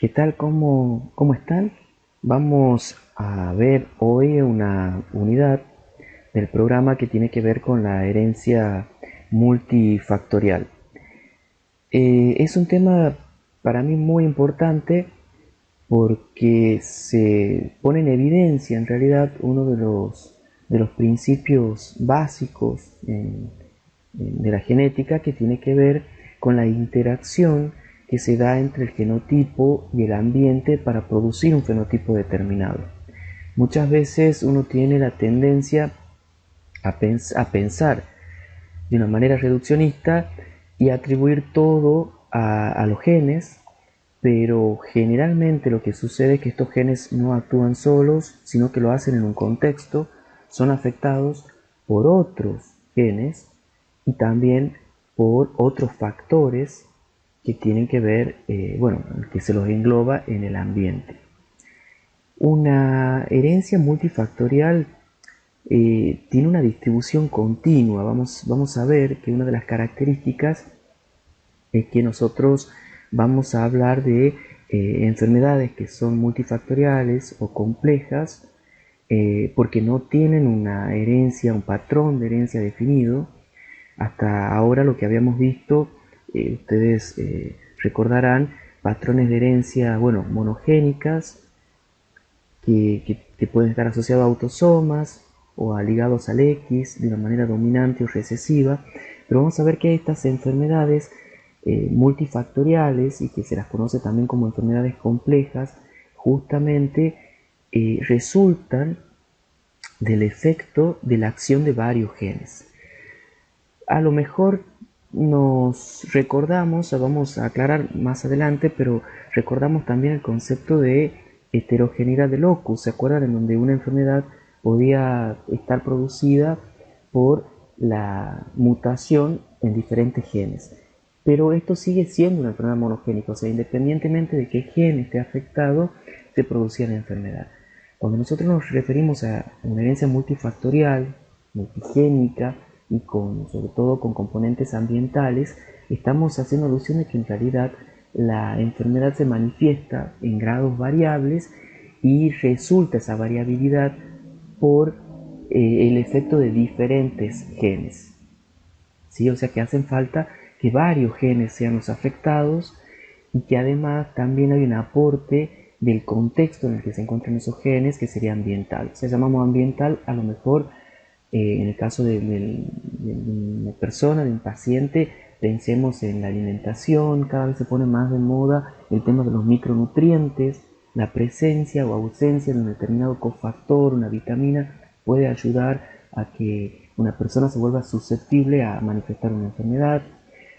¿Qué tal? ¿Cómo están? Vamos a ver hoy una unidad del programa que tiene que ver con la herencia multifactorial. Es un tema para mí muy importante porque se pone en evidencia en realidad uno de los principios básicos de la genética que tiene que ver con la interacción que se da entre el genotipo y el ambiente para producir un fenotipo determinado. Muchas veces uno tiene la tendencia a pensar de una manera reduccionista y atribuir todo a los genes, pero generalmente lo que sucede es que estos genes no actúan solos, sino que lo hacen en un contexto, son afectados por otros genes y también por otros factores que tienen que ver, que se los engloba en el ambiente. Una herencia multifactorial tiene una distribución continua. Vamos a ver que una de las características es que nosotros vamos a hablar de enfermedades que son multifactoriales o complejas porque no tienen una herencia, un patrón de herencia definido. Hasta ahora lo que habíamos visto, ustedes recordarán, patrones de herencia, bueno, monogénicas, que pueden estar asociados a autosomas o a ligados al X de una manera dominante o recesiva, pero vamos a ver que estas enfermedades multifactoriales y que se las conoce también como enfermedades complejas, justamente resultan del efecto de la acción de varios genes. A lo mejor nos recordamos, vamos a aclarar más adelante, pero recordamos también el concepto de heterogeneidad de locus. ¿Se acuerdan? En donde una enfermedad podía estar producida por la mutación en diferentes genes. Pero esto sigue siendo una enfermedad monogénica, o sea, independientemente de qué gen esté afectado, se producía la enfermedad. Cuando nosotros nos referimos a una herencia multifactorial, multigénica y sobre todo con componentes ambientales, estamos haciendo alusión a que en realidad la enfermedad se manifiesta en grados variables y resulta esa variabilidad por el efecto de diferentes genes. ¿Sí? O sea que hacen falta que varios genes sean los afectados y que además también hay un aporte del contexto en el que se encuentran esos genes que sería ambiental. Se llamamos ambiental a lo mejor en el caso de una persona, de un paciente, pensemos en la alimentación. Cada vez se pone más de moda el tema de los micronutrientes. La presencia o ausencia de un determinado cofactor, una vitamina, puede ayudar a que una persona se vuelva susceptible a manifestar una enfermedad.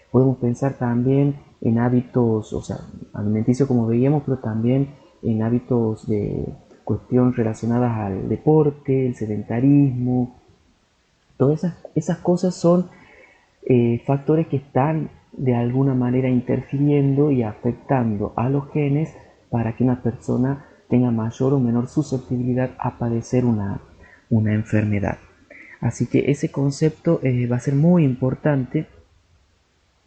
Podemos pensar también en hábitos, o sea, alimenticios como veíamos, pero también en hábitos de cuestión relacionadas al deporte, el sedentarismo. Todas esas cosas son factores que están de alguna manera interfiriendo y afectando a los genes para que una persona tenga mayor o menor susceptibilidad a padecer una enfermedad. Así que ese concepto va a ser muy importante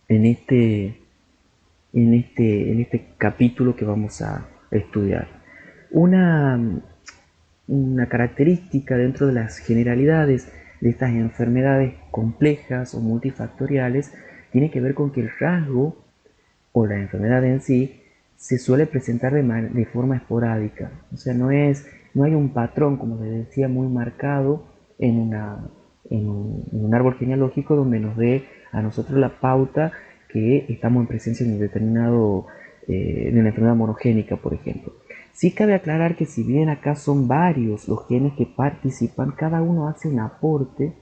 en este capítulo que vamos a estudiar. Una, una característica dentro de las generalidades de estas enfermedades complejas o multifactoriales tiene que ver con que el rasgo o la enfermedad en sí se suele presentar de forma esporádica. O sea, no hay un patrón, como les decía, muy marcado en un árbol genealógico donde nos dé a nosotros la pauta que estamos en presencia de un determinado, de una enfermedad monogénica, por ejemplo. Sí cabe aclarar que si bien acá son varios los genes que participan, cada uno hace un aporte,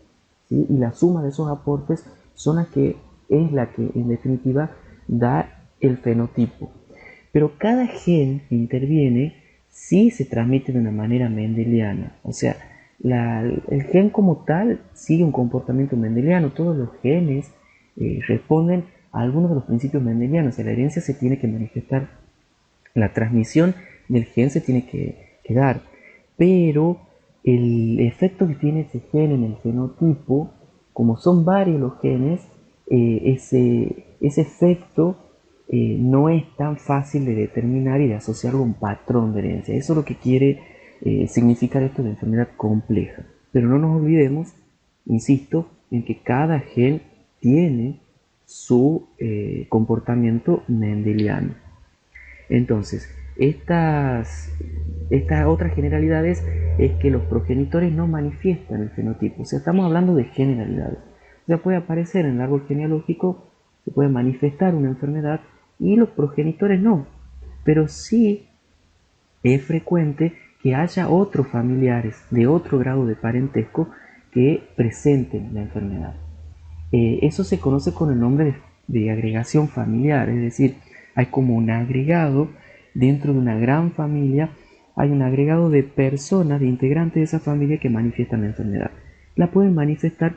¿sí? Y la suma de esos aportes es la que en definitiva da el fenotipo. Pero cada gen que interviene sí se transmite de una manera mendeliana. O sea, el gen como tal sigue un comportamiento mendeliano. Todos los genes responden a algunos de los principios mendelianos. En la herencia se tiene que manifestar, la transmisión del gen se tiene que dar. Pero el efecto que tiene ese gen en el fenotipo, como son varios los genes, ese efecto no es tan fácil de determinar y de asociarlo a un patrón de herencia. Eso es lo que quiere significar esto de enfermedad compleja. Pero no nos olvidemos, insisto, en que cada gen tiene su comportamiento mendeliano. Entonces, estas otras generalidades es que los progenitores no manifiestan el fenotipo. O sea, estamos hablando de generalidades. O sea, puede aparecer en el árbol genealógico, se puede manifestar una enfermedad y los progenitores no. Pero sí es frecuente que haya otros familiares de otro grado de parentesco que presenten la enfermedad. Eso se conoce con el nombre de agregación familiar, es decir, hay como un agregado dentro de una gran familia, hay un agregado de personas, de integrantes de esa familia que manifiestan la enfermedad. La pueden manifestar,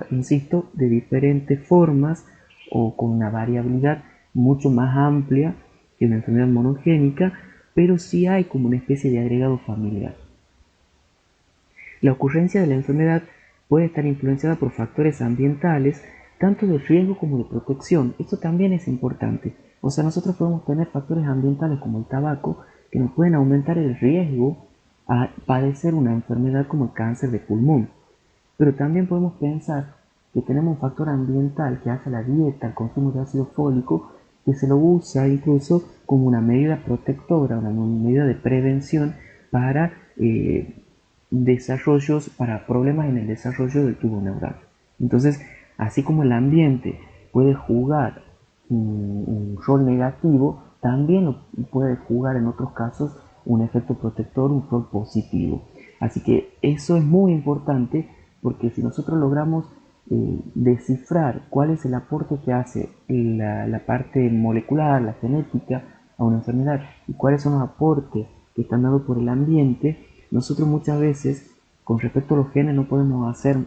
insisto, de diferentes formas o con una variabilidad mucho más amplia que una enfermedad monogénica, pero sí hay como una especie de agregado familiar. La ocurrencia de la enfermedad puede estar influenciada por factores ambientales, tanto de riesgo como de protección. Esto también es importante. O sea, nosotros podemos tener factores ambientales como el tabaco que nos pueden aumentar el riesgo a padecer una enfermedad como el cáncer de pulmón. Pero también podemos pensar que tenemos un factor ambiental que hace la dieta, el consumo de ácido fólico, que se lo usa incluso como una medida protectora, una medida de prevención para desarrollos, para problemas en el desarrollo del tubo neural. Entonces, así como el ambiente puede jugar un rol negativo, también puede jugar en otros casos un efecto protector, un rol positivo. Así que eso es muy importante porque si nosotros logramos descifrar cuál es el aporte que hace la parte molecular, la genética a una enfermedad y cuáles son los aportes que están dados por el ambiente, nosotros muchas veces con respecto a los genes no podemos hacer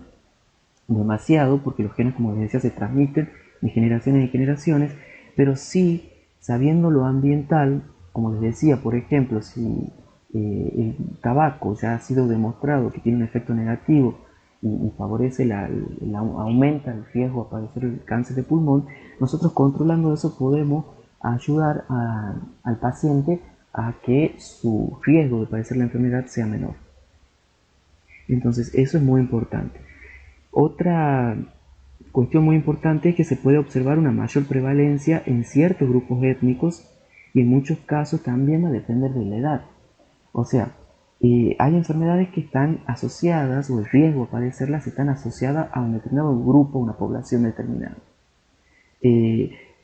demasiado porque los genes, como les decía, se transmiten de generaciones en generaciones, pero sí sabiendo lo ambiental, como les decía, por ejemplo, si el tabaco ya ha sido demostrado que tiene un efecto negativo y favorece aumenta el riesgo a padecer el cáncer de pulmón, nosotros controlando eso podemos ayudar al paciente a que su riesgo de padecer la enfermedad sea menor. Entonces eso es muy importante. Otra cuestión muy importante es que se puede observar una mayor prevalencia en ciertos grupos étnicos y en muchos casos también va a depender de la edad. O sea, hay enfermedades que están asociadas, o el riesgo de padecerlas están asociadas a un determinado grupo, una población determinada.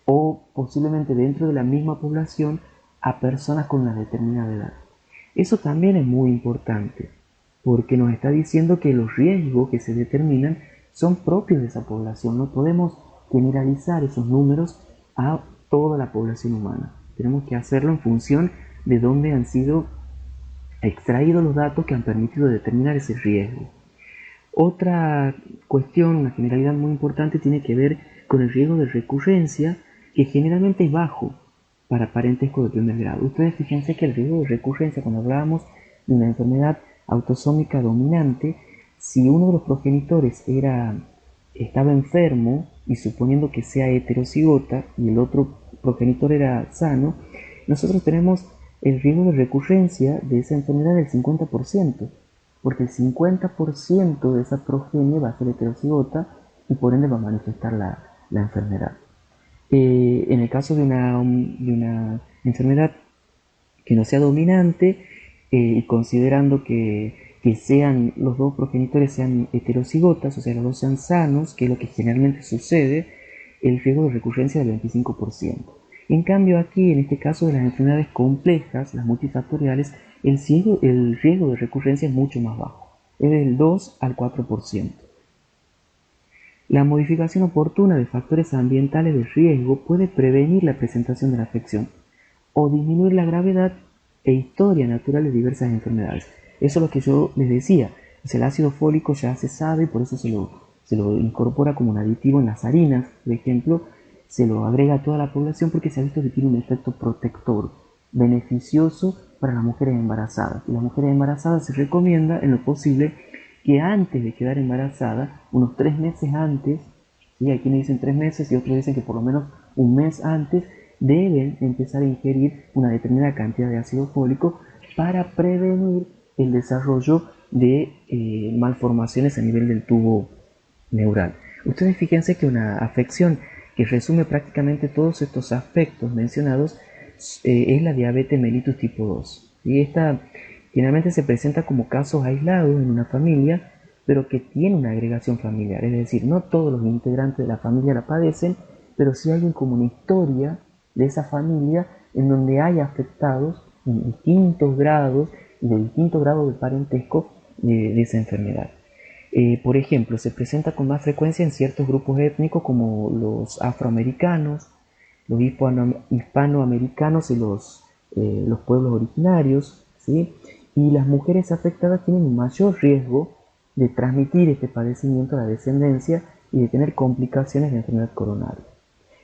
O posiblemente dentro de la misma población a personas con una determinada edad. Eso también es muy importante, porque nos está diciendo que los riesgos que se determinan son propios de esa población. No podemos generalizar esos números a toda la población humana. Tenemos que hacerlo en función de dónde han sido extraídos los datos que han permitido determinar ese riesgo. Otra cuestión, una generalidad muy importante, tiene que ver con el riesgo de recurrencia, que generalmente es bajo para parentesco de primer grado. Ustedes fíjense que el riesgo de recurrencia, cuando hablábamos de una enfermedad autosómica dominante, si uno de los progenitores estaba enfermo, y suponiendo que sea heterocigota y el otro progenitor era sano, nosotros tenemos el riesgo de recurrencia de esa enfermedad del 50%, porque el 50% de esa progenie va a ser heterocigota y por ende va a manifestar la enfermedad. En el caso de una enfermedad que no sea dominante, y considerando que sean los dos progenitores sean heterocigotas, o sea, los dos sean sanos, que es lo que generalmente sucede, el riesgo de recurrencia es del 25%. En cambio aquí, en este caso de las enfermedades complejas, las multifactoriales, el riesgo de recurrencia es mucho más bajo, es del 2 al 4%. La modificación oportuna de factores ambientales de riesgo puede prevenir la presentación de la afección o disminuir la gravedad e historia natural de diversas enfermedades. Eso es lo que yo les decía. El ácido fólico ya se sabe, por eso se lo incorpora como un aditivo en las harinas, por ejemplo, se lo agrega a toda la población porque se ha visto que tiene un efecto protector beneficioso para las mujeres embarazadas. Y las mujeres embarazadas se recomienda en lo posible que antes de quedar embarazada, unos 3 meses antes, ¿sí? Hay quienes dicen 3 meses y otros dicen que por lo menos un mes antes, deben empezar a ingerir una determinada cantidad de ácido fólico para prevenir el desarrollo de malformaciones a nivel del tubo neural. Ustedes fíjense que una afección que resume prácticamente todos estos aspectos mencionados es la diabetes mellitus tipo 2. Y esta generalmente se presenta como casos aislados en una familia, pero que tiene una agregación familiar. Es decir, no todos los integrantes de la familia la padecen, pero sí hay como una historia de esa familia en donde hay afectados en distintos grados y de distintos grados de parentesco de esa enfermedad. Por ejemplo, se presenta con más frecuencia en ciertos grupos étnicos como los afroamericanos, los hispanoamericanos y los pueblos originarios, ¿sí? Y las mujeres afectadas tienen un mayor riesgo de transmitir este padecimiento a la descendencia y de tener complicaciones de enfermedad coronaria.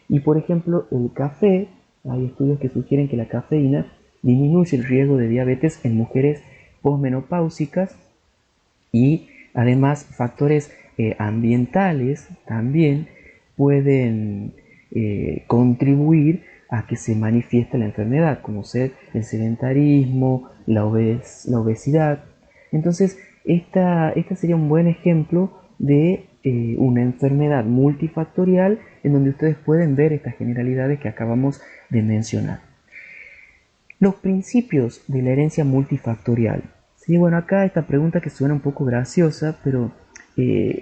Y por ejemplo, el café, hay estudios que sugieren que la cafeína disminuye el riesgo de diabetes en mujeres posmenopáusicas y además factores ambientales también pueden contribuir a que se manifieste la enfermedad, como ser el sedentarismo, la obesidad. Entonces, esta sería un buen ejemplo de una enfermedad multifactorial en donde ustedes pueden ver estas generalidades que acabamos de mencionar. Los principios de la herencia multifactorial. Sí, bueno, acá esta pregunta que suena un poco graciosa, pero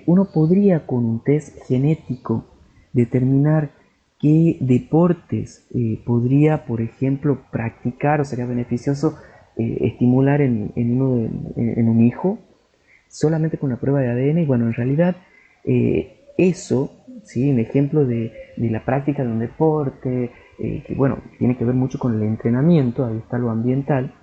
uno podría con un test genético determinar qué deportes podría, por ejemplo, practicar o sería beneficioso estimular en un hijo solamente con la prueba de ADN. Y bueno, en realidad eso, ¿sí? Un ejemplo de la práctica de un deporte, que bueno, tiene que ver mucho con el entrenamiento, ahí está lo ambiental,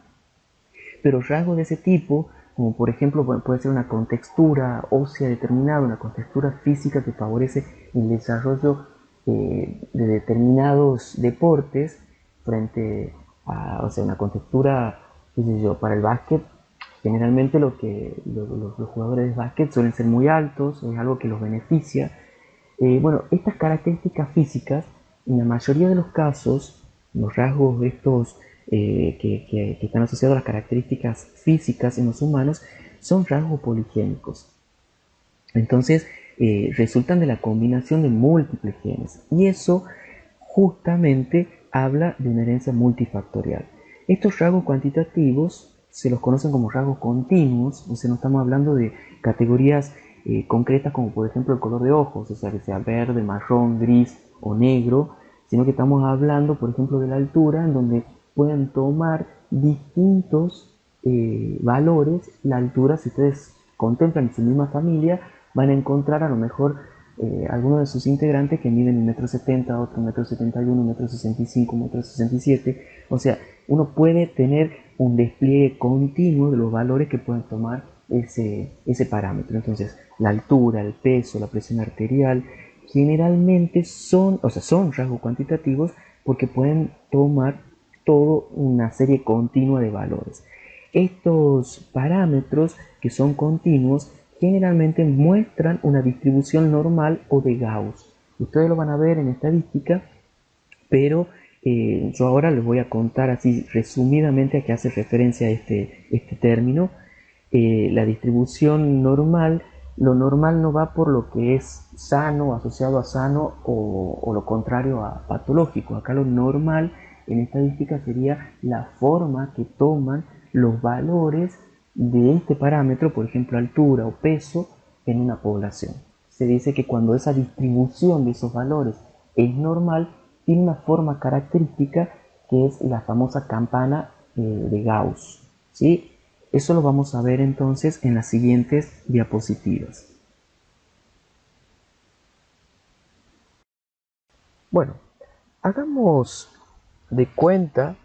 pero rasgos de ese tipo, como por ejemplo puede ser una contextura ósea determinada, una contextura física que favorece el desarrollo de determinados deportes frente a, o sea, una contextura, qué sé yo, para el básquet. Generalmente los jugadores de básquet suelen ser muy altos, es algo que los beneficia. Bueno, estas características físicas, en la mayoría de los casos, los rasgos estos que están asociados a las características físicas en los humanos, son rasgos poligénicos. Entonces, resultan de la combinación de múltiples genes. Y eso justamente habla de una herencia multifactorial. Estos rasgos cuantitativos se los conocen como rasgos continuos, o sea, no estamos hablando de categorías concretas como por ejemplo el color de ojos, o sea, que sea verde, marrón, gris o negro, sino que estamos hablando, por ejemplo, de la altura, en donde pueden tomar distintos valores. La altura, si ustedes contemplan en su misma familia, van a encontrar a lo mejor algunos de sus integrantes que miden 1,70 m, otro 1,71 m, 1,65 m, 1,67 m. O sea, uno puede tener un despliegue continuo de los valores que pueden tomar ese parámetro. Entonces, la altura, el peso, la presión arterial, generalmente son rasgos cuantitativos porque pueden tomar toda una serie continua de valores. Estos parámetros que son continuos generalmente muestran una distribución normal o de Gauss. Ustedes lo van a ver en estadística, pero yo ahora les voy a contar así resumidamente a qué hace referencia este término. La distribución normal, lo normal no va por lo que es sano, asociado a sano o lo contrario a patológico. Acá lo normal en estadística sería la forma que toman los valores de este parámetro, por ejemplo altura o peso, en una población. Se dice que cuando esa distribución de esos valores es normal, tiene una forma característica que es la famosa campana de Gauss, ¿sí? Eso lo vamos a ver entonces en las siguientes diapositivas. Bueno, hagamos de cuenta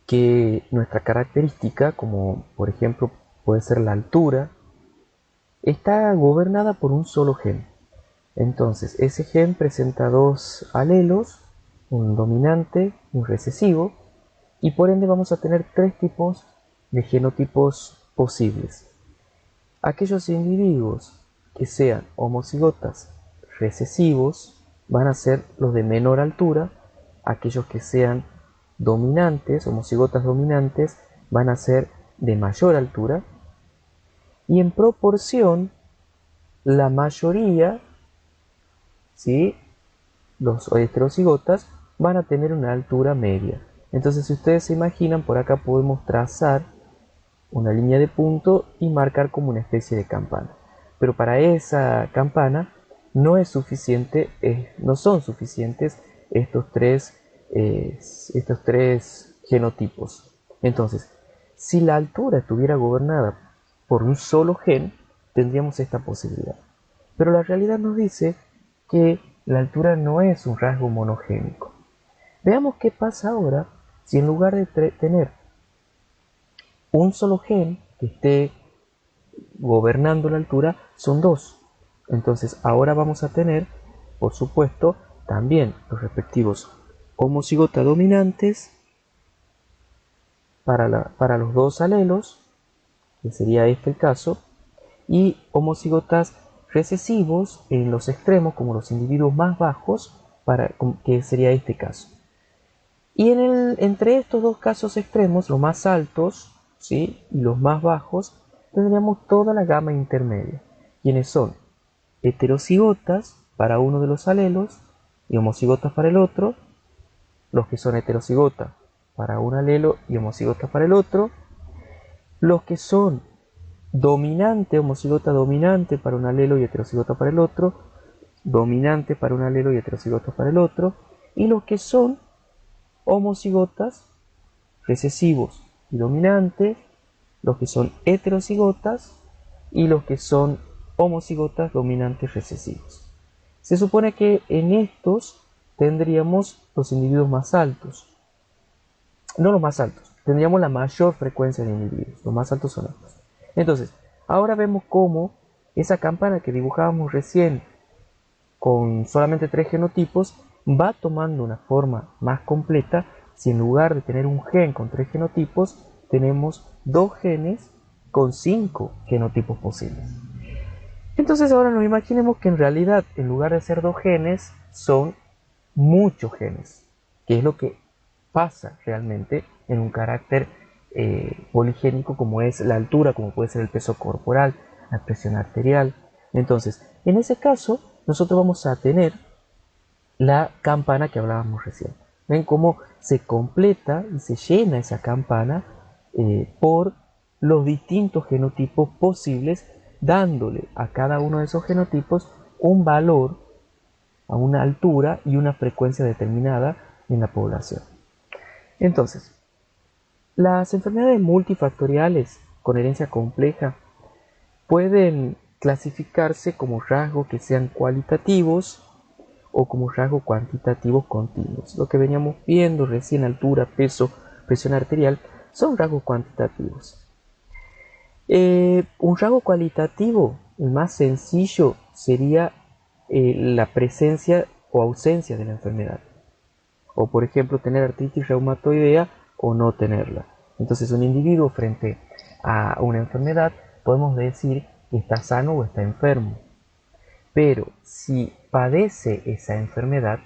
que nuestra característica, como por ejemplo puede ser la altura, está gobernada por un solo gen. Entonces, ese gen presenta dos alelos, un dominante, un recesivo, y por ende vamos a tener tres tipos de genotipos posibles. Aquellos individuos que sean homocigotas recesivos van a ser los de menor altura, aquellos que sean dominantes, homocigotas dominantes, van a ser de mayor altura, y en proporción la mayoría, ¿sí?, los heterocigotas van a tener una altura media. Entonces, si ustedes se imaginan, por acá podemos trazar una línea de punto y marcar como una especie de campana. Pero para esa campana no es suficiente, no son suficientes estos tres genotipos. Entonces, si la altura estuviera gobernada por un solo gen, tendríamos esta posibilidad. Pero la realidad nos dice que la altura no es un rasgo monogénico. Veamos qué pasa ahora si en lugar de tener un solo gen que esté gobernando la altura, son dos. Entonces ahora vamos a tener, por supuesto, también los respectivos homocigotas dominantes para los dos alelos, que sería este el caso, y homocigotas recesivos en los extremos, como los individuos más bajos, que sería este caso. Y entre estos dos casos extremos, los más altos, ¿sí?, y los más bajos, tendríamos toda la gama intermedia, quienes son heterocigotas para uno de los alelos y homocigotas para el otro, los que son heterocigotas para un alelo y homocigotas para el otro, los que son dominante, homocigota dominante para un alelo y heterocigota para el otro, dominante para un alelo y heterocigota para el otro, y los que son homocigotas recesivos y dominantes, los que son heterocigotas y los que son homocigotas dominantes recesivos. Se supone que en estos tendríamos los individuos más altos. No los más altos, tendríamos la mayor frecuencia de individuos. Los más altos son estos. Entonces, ahora vemos cómo esa campana que dibujábamos recién con solamente 3 genotipos va tomando una forma más completa si en lugar de tener un gen con 3 genotipos, tenemos 2 genes con 5 genotipos posibles. Entonces ahora nos imaginemos que en realidad, en lugar de ser 2 genes, son muchos genes, que es lo que pasa realmente en un carácter poligénico como es la altura, como puede ser el peso corporal, la presión arterial. Entonces, en ese caso, nosotros vamos a tener la campana que hablábamos recién. Ven cómo se completa y se llena esa campana por los distintos genotipos posibles, dándole a cada uno de esos genotipos un valor, a una altura y una frecuencia determinada en la población. Entonces, las enfermedades multifactoriales con herencia compleja pueden clasificarse como rasgos que sean cualitativos o como rasgos cuantitativos continuos. Lo que veníamos viendo recién, altura, peso, presión arterial, son rasgos cuantitativos. Un rasgo cualitativo, el más sencillo, sería la presencia o ausencia de la enfermedad. O por ejemplo, tener artritis reumatoidea o no tenerla. Entonces, un individuo frente a una enfermedad podemos decir que está sano o está enfermo. Pero si padece esa enfermedad,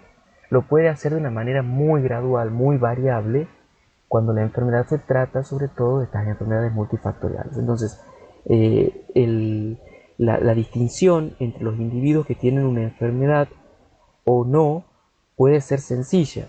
lo puede hacer de una manera muy gradual, muy variable, cuando la enfermedad se trata sobre todo de estas enfermedades multifactoriales. Entonces, la distinción entre los individuos que tienen una enfermedad o no puede ser sencilla,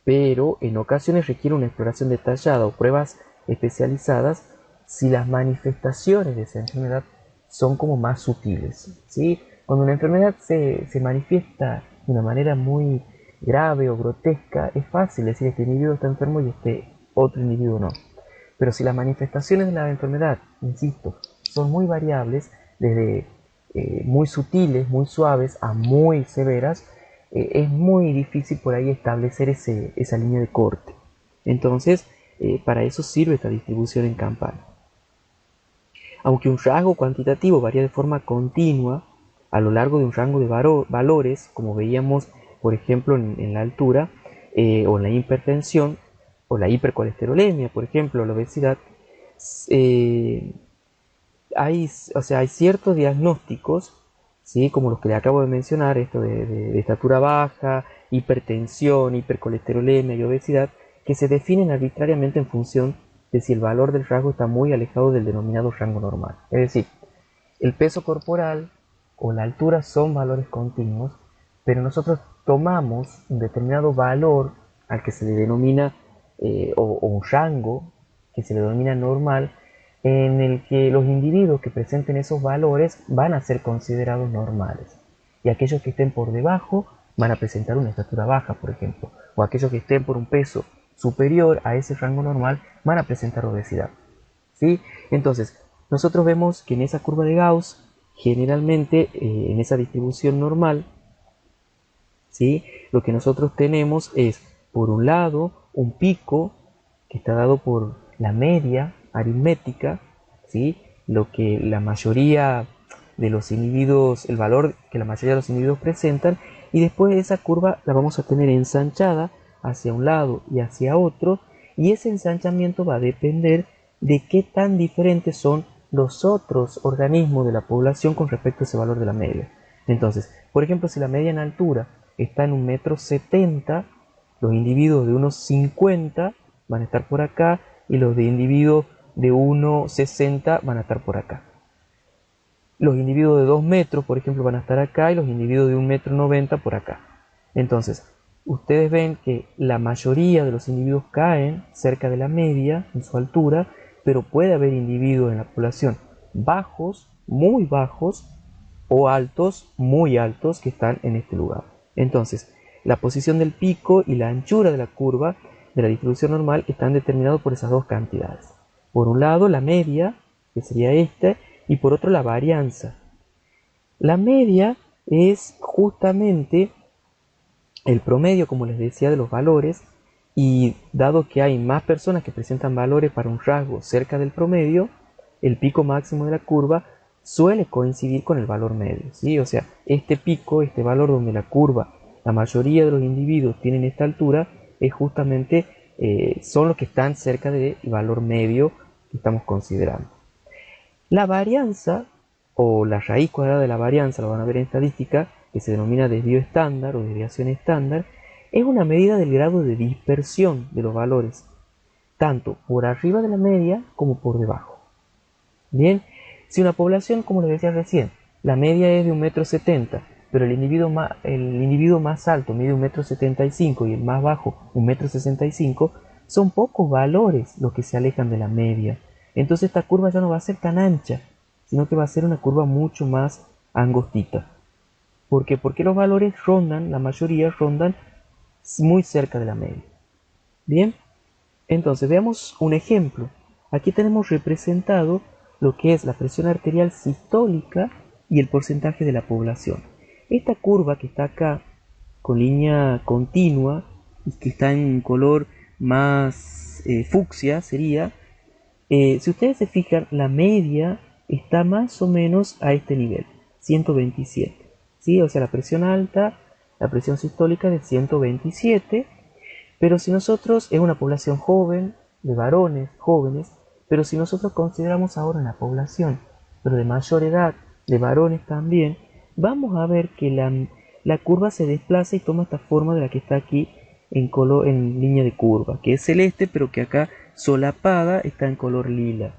pero en ocasiones requiere una exploración detallada o pruebas especializadas si las manifestaciones de esa enfermedad son como más sutiles, ¿sí? Cuando una enfermedad se manifiesta de una manera muy grave o grotesca, es fácil decir que este individuo está enfermo y este otro individuo no. Pero si las manifestaciones de la enfermedad, insisto, son muy variables, desde muy sutiles, muy suaves, a muy severas, es muy difícil por ahí establecer esa línea de corte. Entonces, para eso sirve esta distribución en campana. Aunque un rasgo cuantitativo varía de forma continua a lo largo de un rango de valores, como veíamos, por ejemplo, en la altura, o en la hipertensión, o la hipercolesterolemia, por ejemplo, la obesidad, hay ciertos diagnósticos, ¿sí? Como los que le acabo de mencionar, esto de estatura baja, hipertensión, hipercolesterolemia y obesidad, que se definen arbitrariamente en función de si el valor del rasgo está muy alejado del denominado rango normal. Es decir, el peso corporal o la altura son valores continuos, pero nosotros tomamos un determinado valor al que se le denomina, o un rango que se le denomina normal, en el que los individuos que presenten esos valores van a ser considerados normales. Y aquellos que estén por debajo van a presentar una estatura baja, por ejemplo. O aquellos que estén por un peso superior a ese rango normal van a presentar obesidad. ¿Sí? Entonces, nosotros vemos que en esa curva de Gauss, generalmente en esa distribución normal, ¿sí? Lo que nosotros tenemos es, por un lado, un pico que está dado por la media aritmética, ¿sí? Lo que la mayoría de los individuos, el valor que la mayoría de los individuos presentan, y después esa curva la vamos a tener ensanchada hacia un lado y hacia otro, y ese ensanchamiento va a depender de qué tan diferentes son los otros organismos de la población con respecto a ese valor de la media. Entonces, por ejemplo, si la media en altura está en 1,70 m, los individuos de unos 50 van a estar por acá y los de individuos de 1,60 van a estar por acá. Los individuos de 2 metros, por ejemplo, van a estar acá y los individuos de 1,90 m por acá. Entonces, ustedes ven que la mayoría de los individuos caen cerca de la media en su altura, pero puede haber individuos en la población bajos, muy bajos, o altos, muy altos, que están en este lugar. Entonces, la posición del pico y la anchura de la curva de la distribución normal están determinados por esas dos cantidades. Por un lado, la media, que sería esta, y por otro, la varianza. La media es justamente el promedio, como les decía, de los valores, y dado que hay más personas que presentan valores para un rasgo cerca del promedio, el pico máximo de la curva suele coincidir con el valor medio, ¿sí? O sea, este pico, este valor donde la curva, la mayoría de los individuos tienen esta altura, es justamente, son los que están cerca del valor medio que estamos considerando. La varianza, o la raíz cuadrada de la varianza, lo van a ver en estadística, que se denomina desvío estándar o desviación estándar, es una medida del grado de dispersión de los valores, tanto por arriba de la media como por debajo. Bien, si una población, como les decía recién, la media es de 1,70 m, pero el individuo más alto mide 1,75 m y el más bajo 1,65 m, son pocos valores los que se alejan de la media. Entonces esta curva ya no va a ser tan ancha, sino que va a ser una curva mucho más angostita. ¿Por qué? Porque los valores rondan, la mayoría rondan muy cerca de la media. Bien, entonces veamos un ejemplo. Aquí tenemos representado lo que es la presión arterial sistólica y el porcentaje de la población. Esta curva que está acá, con línea continua, y que está en color más fucsia, sería, si ustedes se fijan, la media está más o menos a este nivel, 127. ¿Sí? O sea, la presión alta, la presión sistólica de 127. Pero si nosotros, es una población joven, de varones jóvenes, pero si nosotros consideramos ahora una población, pero de mayor edad, de varones también, vamos a ver que la curva se desplaza y toma esta forma de la que está aquí en línea de curva, que es celeste, pero que acá solapada está en color lila.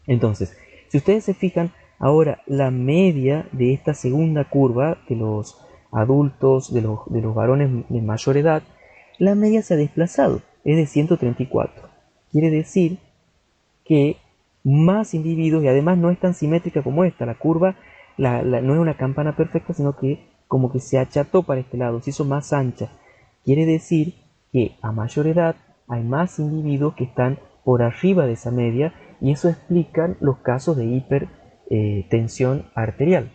Entonces, si ustedes se fijan, ahora la media de esta segunda curva, de los adultos, de los varones de mayor edad, la media se ha desplazado, es de 134. Quiere decir que más individuos, y además no es tan simétrica como esta, la curva no es una campana perfecta, sino que como que se acható para este lado, se hizo más ancha. Quiere decir que a mayor edad hay más individuos que están por arriba de esa media, y eso explica los casos de hipertensión arterial.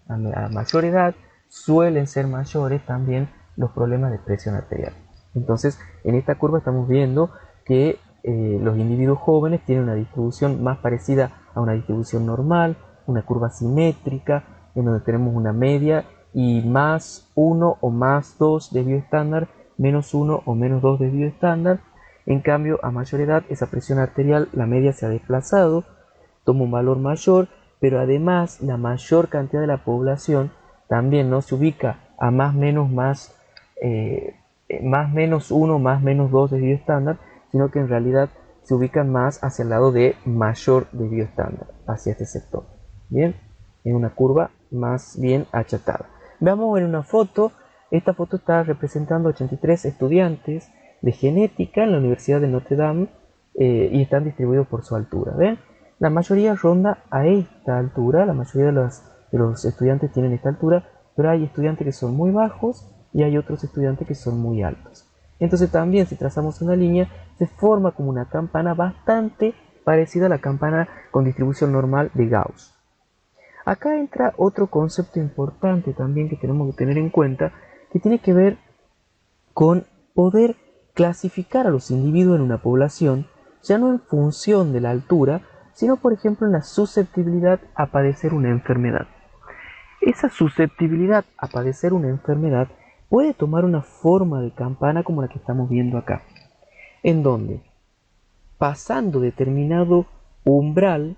A mayor edad suelen ser mayores también los problemas de presión arterial. Entonces, en esta curva estamos viendo que los individuos jóvenes tienen una distribución más parecida a una distribución normal, una curva simétrica, en donde tenemos una media y más 1 o más 2 desvío estándar, menos 1 o menos 2 desvío estándar. En cambio, a mayor edad, esa presión arterial, la media se ha desplazado, toma un valor mayor, pero además la mayor cantidad de la población también no se ubica a más menos más menos 1, más menos 2 de bioestándar, sino que en realidad se ubican más hacia el lado de mayor de bioestándar, hacia este sector. Bien, en una curva más bien achatada. Veamos en una foto. Esta foto está representando 83 estudiantes de genética en la Universidad de Notre Dame y están distribuidos por su altura. ¿Ven? La mayoría ronda a esta altura, la mayoría de los estudiantes tienen esta altura, pero hay estudiantes que son muy bajos y hay otros estudiantes que son muy altos. Entonces también si trazamos una línea se forma como una campana bastante parecida a la campana con distribución normal de Gauss. Acá entra otro concepto importante también que tenemos que tener en cuenta, que tiene que ver con poder clasificar a los individuos en una población, ya no en función de la altura, sino por ejemplo en la susceptibilidad a padecer una enfermedad. Esa susceptibilidad a padecer una enfermedad puede tomar una forma de campana como la que estamos viendo acá, en donde, pasando determinado umbral,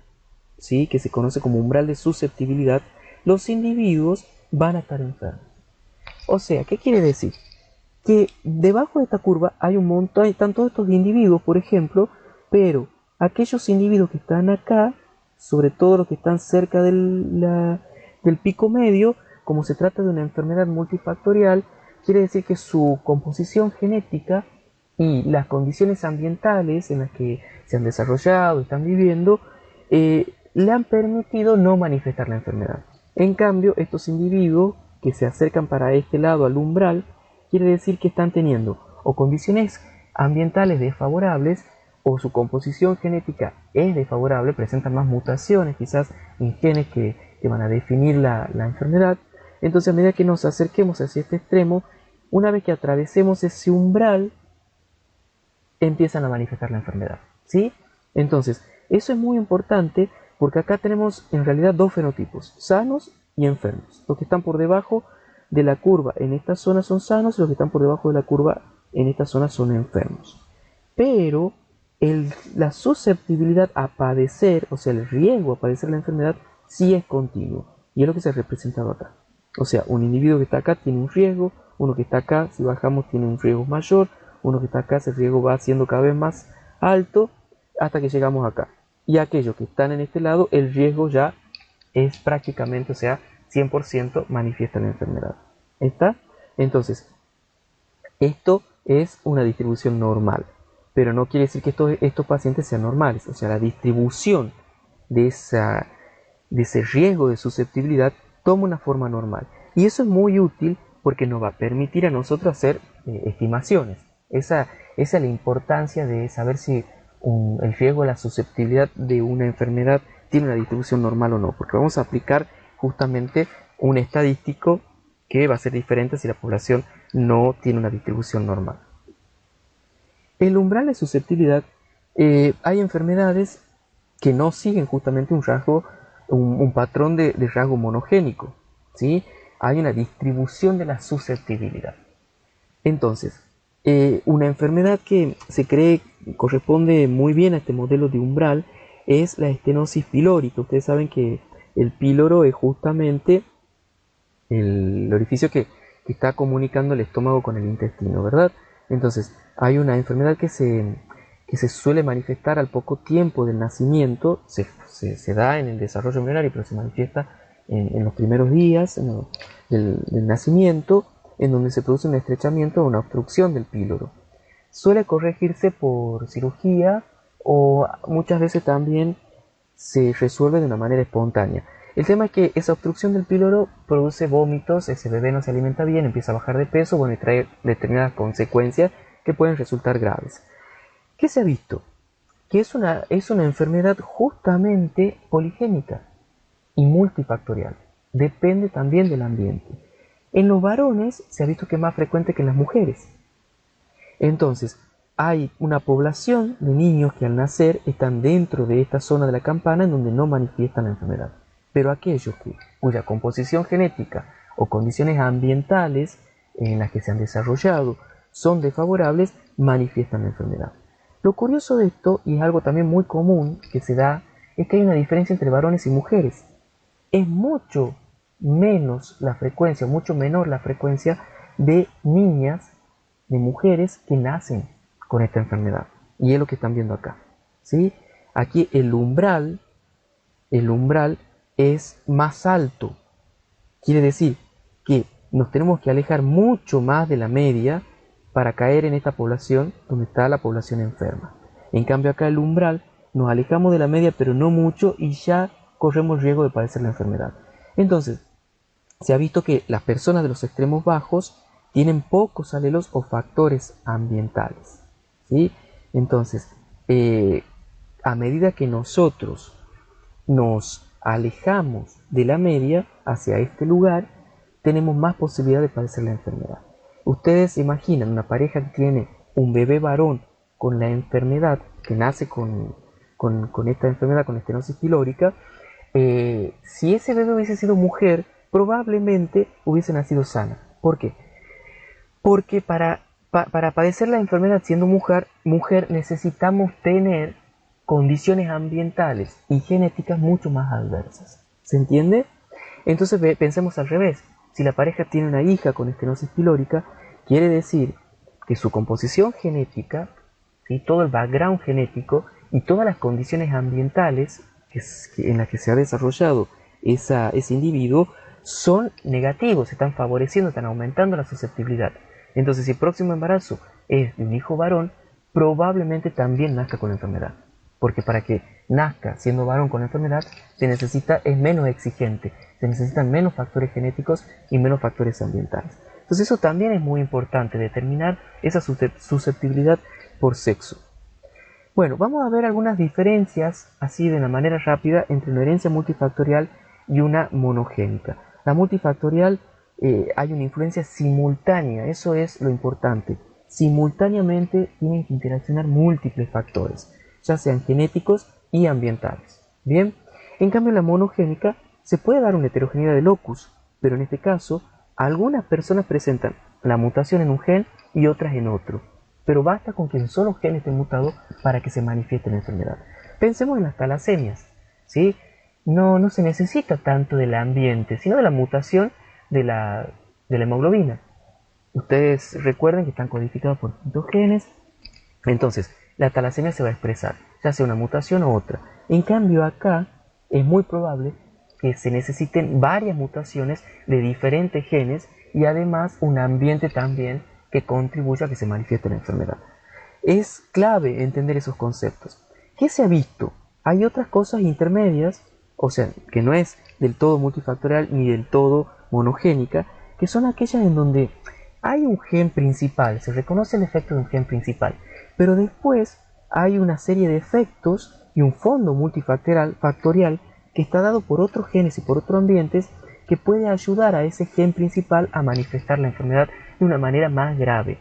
¿sí?, que se conoce como umbral de susceptibilidad, los individuos van a estar enfermos. O sea, ¿qué quiere decir? Que debajo de esta curva hay un montón, están todos estos individuos, por ejemplo, pero aquellos individuos que están acá, sobre todo los que están cerca del pico medio, como se trata de una enfermedad multifactorial, quiere decir que su composición genética y las condiciones ambientales en las que se han desarrollado y están viviendo le han permitido no manifestar la enfermedad. En cambio, estos individuos que se acercan para este lado al umbral, quiere decir que están teniendo o condiciones ambientales desfavorables o su composición genética es desfavorable, presentan más mutaciones quizás en genes que van a definir la enfermedad. Entonces a medida que nos acerquemos hacia este extremo, una vez que atravesemos ese umbral, empiezan a manifestar la enfermedad, ¿sí? Entonces eso es muy importante porque acá tenemos en realidad dos fenotipos, sanos y enfermos. Los que están por debajo de la curva en esta zona son sanos y los que están por debajo de la curva en esta zona son enfermos. Pero la susceptibilidad a padecer, o sea, el riesgo a padecer la enfermedad, sí es continuo. Y es lo que se ha representado acá. O sea, un individuo que está acá tiene un riesgo, uno que está acá, si bajamos, tiene un riesgo mayor, uno que está acá, ese riesgo va siendo cada vez más alto hasta que llegamos acá. Y aquellos que están en este lado, el riesgo ya es prácticamente, o sea, 100% manifiesta la enfermedad. ¿Está? Entonces, esto es una distribución normal, pero no quiere decir que estos pacientes sean normales. O sea, la distribución de ese riesgo de susceptibilidad toma una forma normal. Y eso es muy útil porque nos va a permitir a nosotros hacer estimaciones. Esa es la importancia de saber si el riesgo de la susceptibilidad de una enfermedad tiene una distribución normal o no, porque vamos a aplicar justamente un estadístico que va a ser diferente si la población no tiene una distribución normal. El umbral de susceptibilidad, hay enfermedades que no siguen justamente un patrón de rasgo monogénico, ¿sí? Hay una distribución de la susceptibilidad. Entonces, una enfermedad que se cree corresponde muy bien a este modelo de umbral es la estenosis pilórica. Ustedes saben que el píloro es justamente el orificio que está comunicando el estómago con el intestino, ¿verdad? Entonces, hay una enfermedad que se suele manifestar al poco tiempo del nacimiento, se da en el desarrollo embrionario, pero se manifiesta en los primeros días del nacimiento, en donde se produce un estrechamiento o una obstrucción del píloro. Suele corregirse por cirugía o muchas veces también se resuelve de una manera espontánea. El tema es que esa obstrucción del píloro produce vómitos, ese bebé no se alimenta bien, empieza a bajar de peso, bueno, y trae determinadas consecuencias que pueden resultar graves. ¿Qué se ha visto? Que es una enfermedad justamente poligénica y multifactorial. Depende también del ambiente. En los varones se ha visto que es más frecuente que en las mujeres. Entonces, hay una población de niños que al nacer están dentro de esta zona de la campana en donde no manifiestan la enfermedad. Pero aquellos cuya composición genética o condiciones ambientales en las que se han desarrollado son desfavorables, manifiestan la enfermedad. Lo curioso de esto, y es algo también muy común que se da, es que hay una diferencia entre varones y mujeres. es mucho menos la frecuencia, mucho menor la frecuencia de niñas, de mujeres que nacen con esta enfermedad. Y es lo que están viendo acá, ¿sí? Aquí el umbral es más alto. Quiere decir que nos tenemos que alejar mucho más de la media para caer en esta población donde está la población enferma. En cambio acá el umbral nos alejamos de la media pero no mucho y ya corremos riesgo de padecer la enfermedad. Entonces, se ha visto que las personas de los extremos bajos tienen pocos alelos o factores ambientales, ¿sí? Entonces, a medida que nosotros nos alejamos de la media hacia este lugar, tenemos más posibilidad de padecer la enfermedad. Ustedes imaginan una pareja que tiene un bebé varón con la enfermedad, que nace con esta enfermedad, con estenosis pilórica, si ese bebé hubiese sido mujer, probablemente hubiese nacido sana. ¿Por qué? Porque para padecer la enfermedad siendo mujer necesitamos tener condiciones ambientales y genéticas mucho más adversas. ¿Se entiende? Entonces pensemos al revés. Si la pareja tiene una hija con estenosis pilórica, quiere decir que su composición genética, ¿sí? Todo el background genético y todas las condiciones ambientales en las que se ha desarrollado ese individuo son negativos, están favoreciendo, están aumentando la susceptibilidad. Entonces, si el próximo embarazo es de un hijo varón, probablemente también nazca con la enfermedad. Porque para que nazca siendo varón con la enfermedad, es menos exigente, se necesitan menos factores genéticos y menos factores ambientales. Entonces eso también es muy importante, determinar esa susceptibilidad por sexo. Bueno, vamos a ver algunas diferencias, así de una manera rápida, entre una herencia multifactorial y una monogénica. La multifactorial hay una influencia simultánea, eso es lo importante. Simultáneamente tienen que interaccionar múltiples factores, ya sean genéticos y ambientales. Bien, en cambio en la monogénica se puede dar una heterogeneidad de locus, pero en este caso algunas personas presentan la mutación en un gen y otras en otro, pero basta con que un solo gen esté mutado para que se manifieste la enfermedad. Pensemos en las talasemias, ¿sí? No se necesita tanto del ambiente, sino de la mutación de la hemoglobina. Ustedes recuerden que están codificados por distintos genes, entonces la talasemia se va a expresar, ya sea una mutación u otra. En cambio acá es muy probable que se necesiten varias mutaciones de diferentes genes y además un ambiente también que contribuya a que se manifieste la enfermedad. Es clave entender esos conceptos. ¿Qué se ha visto? Hay otras cosas intermedias, o sea, que no es del todo multifactorial ni del todo monogénica, que son aquellas en donde hay un gen principal, se reconoce el efecto de un gen principal, pero después hay una serie de efectos y un fondo multifactorial que está dado por otros genes y por otros ambientes que puede ayudar a ese gen principal a manifestar la enfermedad de una manera más grave.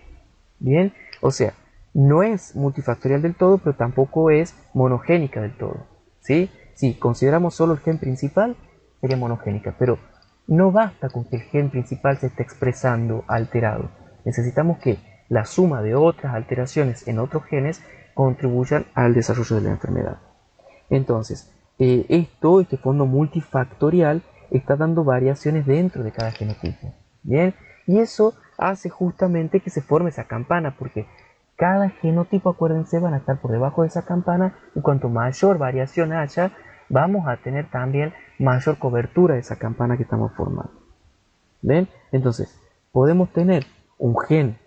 Bien, o sea, no es multifactorial del todo, pero tampoco es monogénica del todo. ¿Sí? Si consideramos solo el gen principal, sería monogénica, pero no basta con que el gen principal se esté expresando alterado. Necesitamos que la suma de otras alteraciones en otros genes contribuyan al desarrollo de la enfermedad. Entonces, este fondo multifactorial está dando variaciones dentro de cada genotipo. Bien, y eso hace justamente que se forme esa campana, porque cada genotipo, acuérdense, van a estar por debajo de esa campana, y cuanto mayor variación haya, vamos a tener también mayor cobertura de esa campana que estamos formando. ¿Ven? Entonces, podemos tener un gen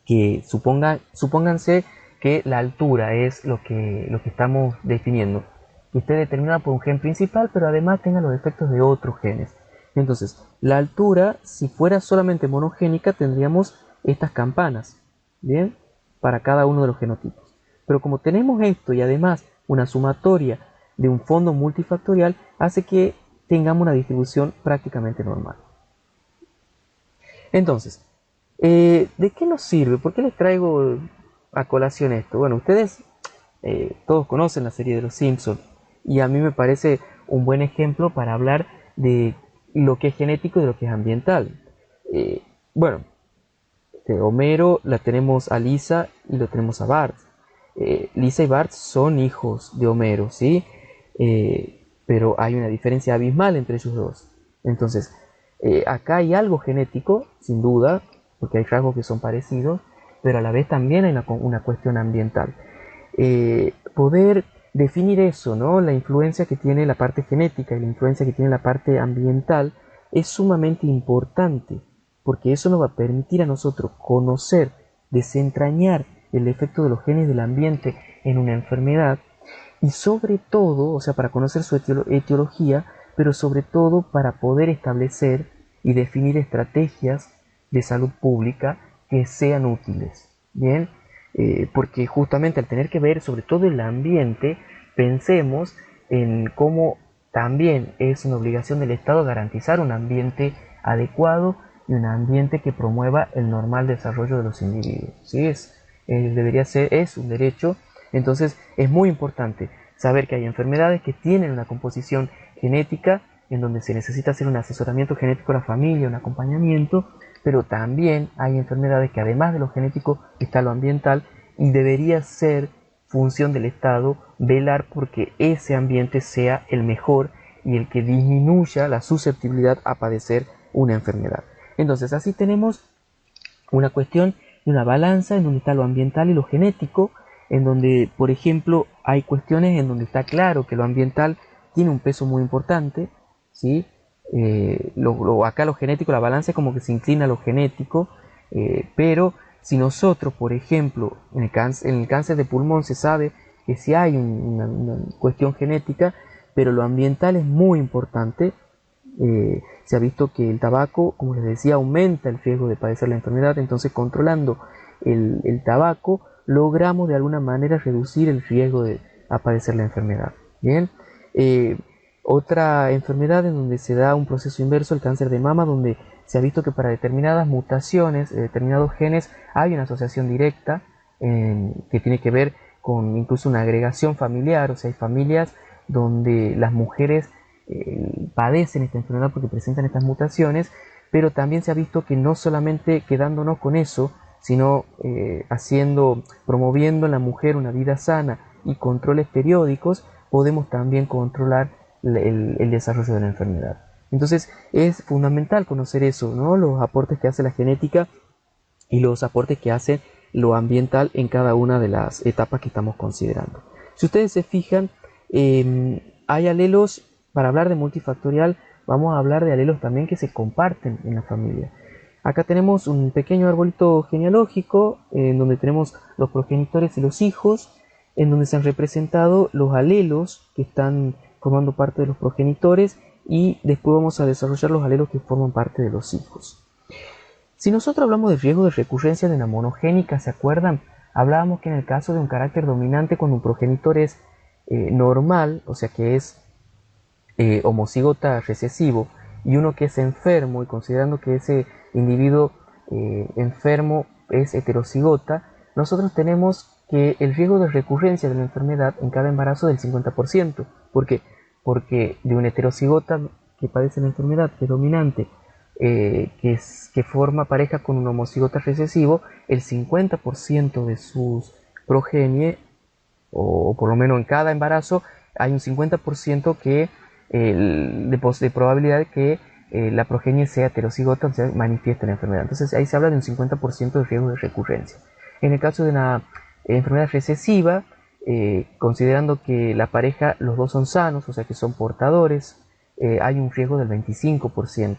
que supónganse que la altura es lo que estamos definiendo, que esté determinada por un gen principal, pero además tenga los efectos de otros genes. Entonces, la altura, si fuera solamente monogénica, tendríamos estas campanas, ¿bien? Para cada uno de los genotipos. Pero como tenemos esto y además una sumatoria de un fondo multifactorial, hace que tengamos una distribución prácticamente normal. Entonces, ¿de qué nos sirve? ¿Por qué les traigo a colación esto? Bueno, ustedes todos conocen la serie de Los Simpsons y a mí me parece un buen ejemplo para hablar de lo que es genético y de lo que es ambiental. Bueno, Homero la tenemos a Lisa y lo tenemos a Bart. Lisa y Bart son hijos de Homero, ¿sí? pero hay una diferencia abismal entre ellos dos. Entonces, acá hay algo genético, sin duda, porque hay rasgos que son parecidos, pero a la vez también hay una cuestión ambiental. Poder definir eso, ¿no? La influencia que tiene la parte genética y la influencia que tiene la parte ambiental es sumamente importante, porque eso nos va a permitir a nosotros conocer, desentrañar el efecto de los genes del ambiente en una enfermedad y sobre todo, o sea, para conocer su etiología, pero sobre todo para poder establecer y definir estrategias de salud pública que sean útiles. Bien, porque justamente al tener que ver sobre todo el ambiente, pensemos en cómo también es una obligación del Estado garantizar un ambiente adecuado y un ambiente que promueva el normal desarrollo de los individuos. ¿Sí? Debería ser, es un derecho. Entonces es muy importante saber que hay enfermedades que tienen una composición genética en donde se necesita hacer un asesoramiento genético a la familia, un acompañamiento, pero también hay enfermedades que además de lo genético está lo ambiental y debería ser función del Estado velar porque ese ambiente sea el mejor y el que disminuya la susceptibilidad a padecer una enfermedad. Entonces así tenemos una cuestión de una balanza en donde está lo ambiental y lo genético, en donde, por ejemplo, hay cuestiones en donde está claro que lo ambiental tiene un peso muy importante, ¿sí? Acá lo genético, la balanza es como que se inclina a lo genético, pero si nosotros, por ejemplo, en el cáncer de pulmón se sabe que sí hay una cuestión genética, pero lo ambiental es muy importante. Se ha visto que el tabaco, como les decía, aumenta el riesgo de padecer la enfermedad, entonces controlando el tabaco logramos de alguna manera reducir el riesgo de padecer la enfermedad. Bien, otra enfermedad en donde se da un proceso inverso, el cáncer de mama, donde se ha visto que para determinadas mutaciones, determinados genes, hay una asociación directa que tiene que ver con incluso una agregación familiar, o sea, hay familias donde las mujeres padecen esta enfermedad porque presentan estas mutaciones, pero también se ha visto que no solamente quedándonos con eso, sino promoviendo en la mujer una vida sana y controles periódicos, podemos también controlar el desarrollo de la enfermedad. Entonces es fundamental conocer eso, ¿no? Los aportes que hace la genética y los aportes que hace lo ambiental en cada una de las etapas que estamos considerando. Si ustedes se fijan, hay alelos, para hablar de multifactorial, vamos a hablar de alelos también que se comparten en la familia. Acá tenemos un pequeño arbolito genealógico en donde tenemos los progenitores y los hijos, en donde se han representado los alelos que están formando parte de los progenitores y después vamos a desarrollar los alelos que forman parte de los hijos. Si nosotros hablamos de riesgo de recurrencia de una monogénica, ¿se acuerdan? Hablábamos que en el caso de un carácter dominante, cuando un progenitor es normal, o sea que es homocigota recesivo, y uno que es enfermo, y considerando que ese individuo enfermo es heterocigota, nosotros tenemos que el riesgo de recurrencia de la enfermedad en cada embarazo es del 50%. ¿Por qué? Porque de una heterocigota que padece la enfermedad, que es dominante, que forma pareja con un homocigota recesivo, el 50% de sus progenie, o por lo menos en cada embarazo, hay un 50% de probabilidad de que la progenie sea heterocigota, o sea, manifieste la enfermedad. Entonces ahí se habla de un 50% de riesgo de recurrencia. En el caso de una enfermedad recesiva, considerando que la pareja, los dos son sanos, o sea que son portadores, hay un riesgo del 25%.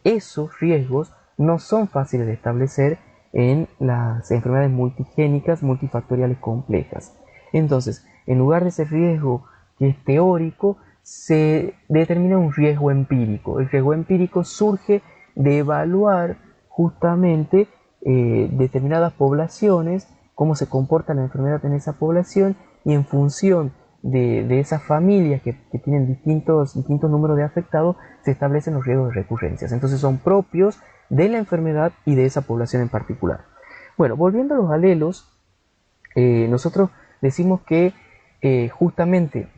Esos riesgos no son fáciles de establecer en las enfermedades multigénicas, multifactoriales complejas. Entonces, en lugar de ese riesgo que es teórico, se determina un riesgo empírico. El riesgo empírico surge de evaluar justamente determinadas poblaciones, cómo se comporta la enfermedad en esa población, y en función de esas familias que tienen distintos números de afectados, se establecen los riesgos de recurrencias. Entonces son propios de la enfermedad y de esa población en particular. Bueno, volviendo a los alelos, nosotros decimos que justamente